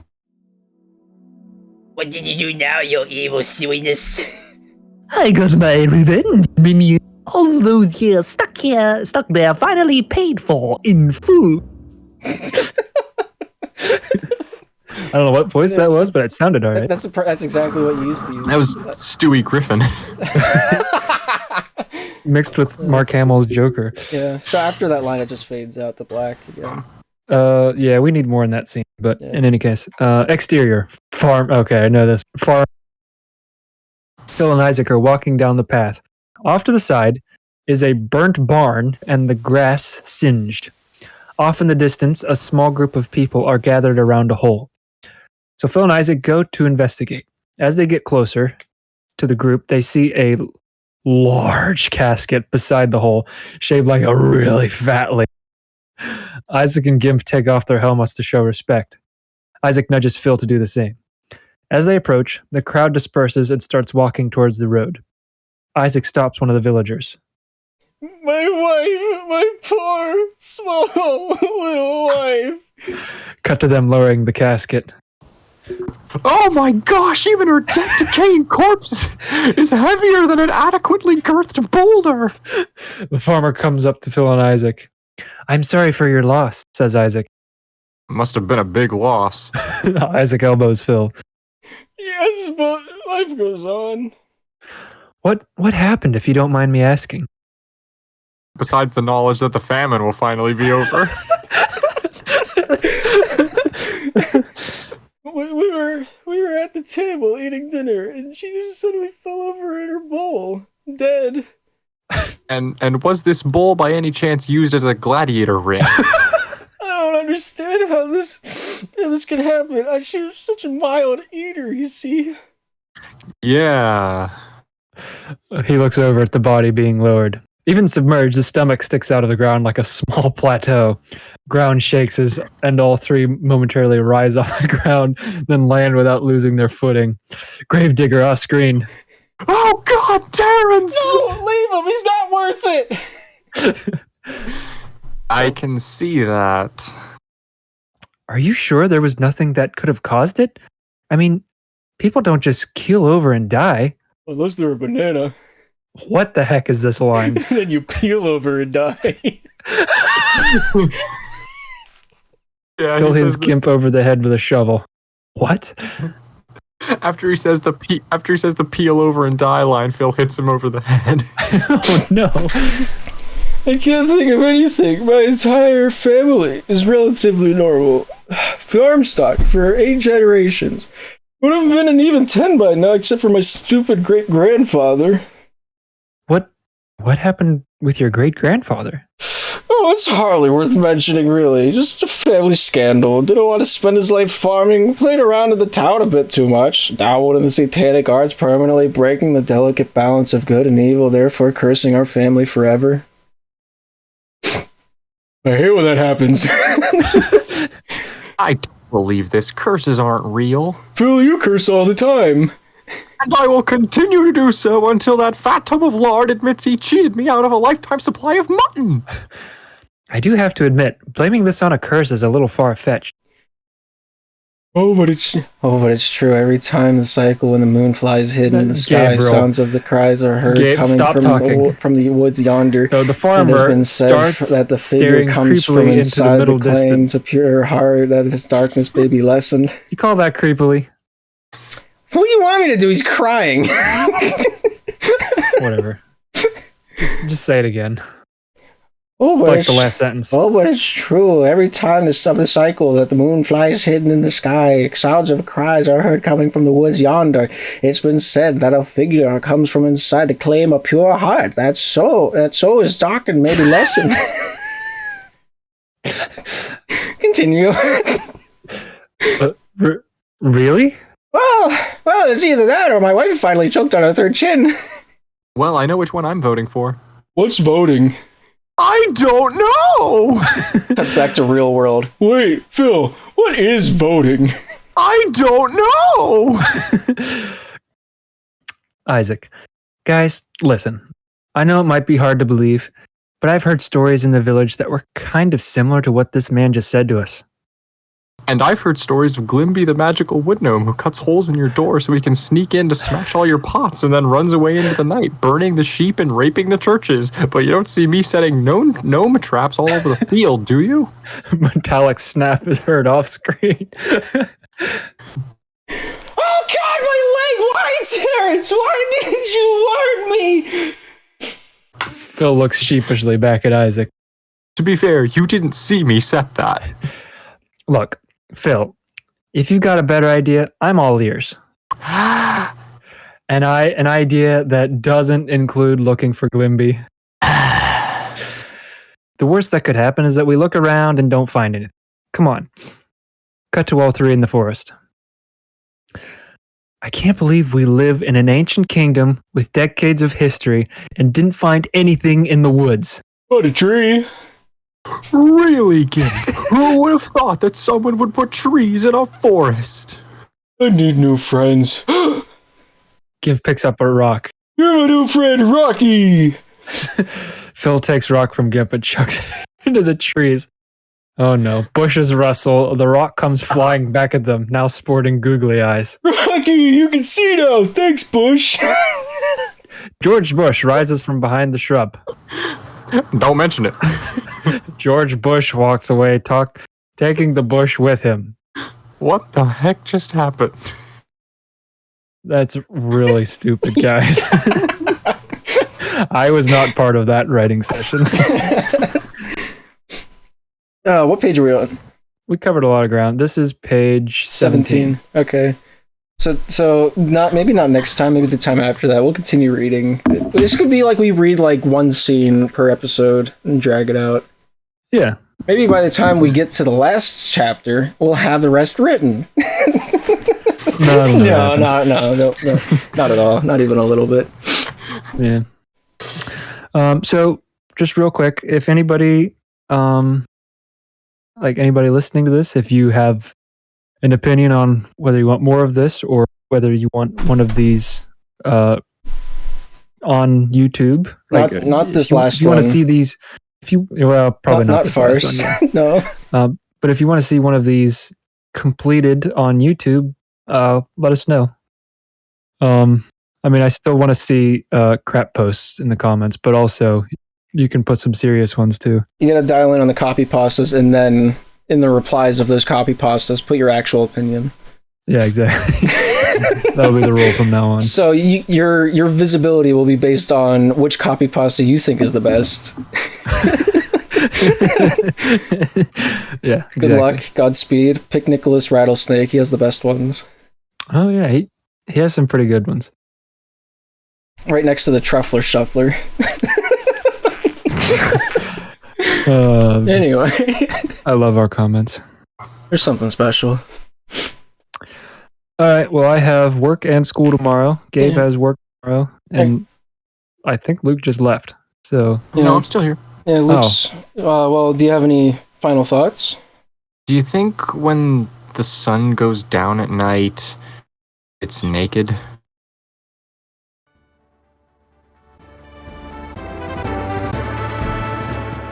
S7: What did you do now, you evil silliness?
S8: I got my revenge, Mimi. All those years stuck there, finally paid for in full.
S2: I don't know what voice that was, but it sounded alright.
S4: That's exactly what you used to use.
S5: That was Stewie Griffin.
S2: Mixed with Mark Hamill's Joker.
S4: Yeah. So after that line, it just fades out to black again.
S2: Yeah, we need more in that scene. But in any case, exterior farm. Okay, I know this farm. Phil and Isaac are walking down the path. Off to the side is a burnt barn and the grass singed. Off in the distance, a small group of people are gathered around a hole. So Phil and Isaac go to investigate. As they get closer to the group, they see a large casket beside the hole, shaped like a really fat lady. Isaac and Gimp take off their helmets to show respect. Isaac nudges Phil to do the same. As they approach, the crowd disperses and starts walking towards the road. Isaac stops one of the villagers.
S4: My wife, my poor, small, little wife.
S2: Cut to them lowering the casket.
S5: Oh my gosh, even her dead decaying corpse is heavier than an adequately girthed boulder.
S2: The farmer comes up to Phil and Isaac. I'm sorry for your loss, says Isaac.
S5: Must have been a big loss.
S2: Isaac elbows Phil.
S4: Yes, but life goes on.
S2: What happened, if you don't mind me asking?
S5: Besides the knowledge that the famine will finally be over.
S4: We were at the table eating dinner, and she just suddenly fell over in her bowl, dead.
S5: And was this bowl by any chance used as a gladiator ring?
S4: I don't understand how this could happen. She was such a mild eater, you see.
S5: Yeah.
S2: He looks over at the body being lowered. Even submerged, the stomach sticks out of the ground like a small plateau. Ground shakes and all three momentarily rise off the ground, then land without losing their footing. Gravedigger off screen.
S5: Oh God, Terrence!
S4: No, leave him. He's not worth it.
S5: I can see that.
S2: Are you sure there was nothing that could have caused it? I mean, people don't just keel over and die.
S4: Unless they're a banana.
S2: What the heck is this line?
S4: Then you peel over and die.
S5: Yeah,
S2: Phil hits Gimp over the head with a shovel. What?
S5: After he says the peel over and die line, Phil hits him over the head.
S2: Oh no.
S4: I can't think of anything. My entire family is relatively normal. Farm stock for 8 generations. Would have been an even 10 by now, except for my stupid great-grandfather.
S2: What happened with your great-grandfather?
S4: Oh, Oh, it's hardly worth mentioning, really. Just a family scandal. Didn't want to spend his life farming. Played around in the town a bit too much. Dabbled in the satanic arts, permanently breaking the delicate balance of good and evil, therefore cursing our family forever. I hate when that happens.
S5: I don't believe this. Curses aren't real.
S4: Phil, you curse all the time.
S5: And I will continue to do so until that fat tub of lard admits he cheated me out of a lifetime supply of mutton.
S2: I do have to admit, blaming this on a curse is a little far-fetched.
S4: Oh, but it's true. Every time the cycle when the moon flies hidden in the sky,
S2: Gabriel.
S4: sounds of the cries are heard coming
S2: stop talking.
S4: from the woods yonder.
S2: So the
S4: It
S2: farmer
S4: has been said
S2: starts
S4: that the figure
S2: staring
S4: comes from
S2: creepily into the
S4: inside
S2: middle
S4: the claim
S2: distance.
S4: to pure heart that his darkness may be lessened.
S2: You call that creepily?
S4: What do you want me to do? He's crying.
S2: Whatever. Just say it again.
S4: Oh, but
S2: Like
S4: it's,
S2: the last sentence.
S4: oh, but it's true. Every time of the cycle that the moon flies hidden in the sky, sounds of cries are heard coming from the woods yonder. It's been said that a figure comes from inside to claim a pure heart. That soul is dark and may be lessened. Continue.
S2: Really?
S4: Well, it's either that or my wife finally choked on her third chin.
S5: Well, I know which one I'm voting for.
S4: What's voting?
S5: I don't know!
S4: Cut back to real world. Wait, Phil, what is voting?
S5: I don't know!
S2: Isaac. Guys, listen. I know it might be hard to believe, but I've heard stories in the village that were kind of similar to what this man just said to us.
S5: And I've heard stories of Glimby the magical wood gnome who cuts holes in your door so he can sneak in to smash all your pots and then runs away into the night, burning the sheep and raping the churches. But you don't see me setting gnome traps all over the field, do you?
S2: Metallic snap is heard off screen.
S4: Oh God, my leg! Why, Terrence? Why didn't you warn me?
S2: Phil looks sheepishly back at Isaac.
S5: To be fair, you didn't see me set that.
S2: Look, Phil, if you've got a better idea, I'm all ears. An idea that doesn't include looking for Glimby. The worst that could happen is that we look around and don't find anything. Come on. Cut to all three in the forest. I can't believe we live in an ancient kingdom with decades of history and didn't find anything in the woods.
S4: What a tree!
S5: Really, Gimp? Who would have thought that someone would put trees in a forest?
S4: I need new friends.
S2: Give picks up a rock.
S4: You're my new friend, Rocky!
S2: Phil takes rock from Gimp and chucks it into the trees. Oh no. Bushes rustle. The rock comes flying back at them, now sporting googly eyes.
S4: Rocky, you can see now! Thanks, Bush!
S2: George Bush rises from behind the shrub.
S5: Don't mention it.
S2: George Bush walks away, taking the bush with him.
S5: What the heck just happened?
S2: That's really stupid, guys. I was not part of that writing session.
S4: What page are we on?
S2: We covered a lot of ground. This is page 17.
S4: Okay. So maybe not next time, maybe the time after that. We'll continue reading. This could be like we read like one scene per episode and drag it out.
S2: Yeah.
S4: Maybe by the time we get to the last chapter, we'll have the rest written. No, not at all. Not even a little bit.
S2: Yeah. So just real quick, if anybody, anybody listening to this, if you have an opinion on whether you want more of this or whether you want one of these on YouTube,
S4: not this last
S2: you
S4: one.
S2: Want to see these? If you probably not this last
S4: farce.
S2: one,
S4: No.
S2: But if you want to see one of these completed on YouTube, let us know. I mean, I still want to see crap posts in the comments, but also you can put some serious ones too.
S4: You gotta dial in on the copy pastas, and then in the replies of those copy pastas, put your actual opinion.
S2: Yeah, exactly. That'll be the rule from now on.
S4: So your visibility will be based on which copy pasta you think is the best.
S2: Yeah.
S4: Good luck. Godspeed. Pick Nicholas Rattlesnake. He has the best ones.
S2: Oh yeah, he has some pretty good ones.
S4: Right next to the Truffler Shuffler. Anyway,
S2: I love our comments.
S4: there's something special.
S2: All right. Well, I have work and school tomorrow. Gabe has work tomorrow, and I think Luke just left. So
S5: No, I'm still here.
S4: Yeah, Luke's. Well, do you have any final thoughts?
S5: Do you think when the sun goes down at night, it's naked?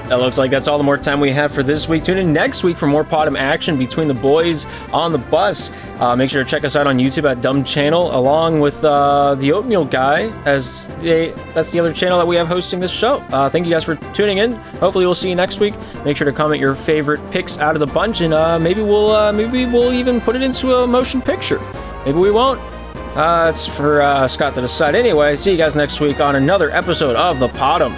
S1: That looks like that's all the more time we have for this week. Tune in next week for more Podumb action between the boys on the bus. Make sure to check us out on YouTube at Dumb Channel, along with the Oatmeal Guy, that's the other channel that we have hosting this show. Thank you guys for tuning in. Hopefully we'll see you next week. Make sure to comment your favorite picks out of the bunch, and maybe we'll even put it into a motion picture. Maybe we won't. It's for Scott to decide. Anyway, see you guys next week on another episode of the Podumb.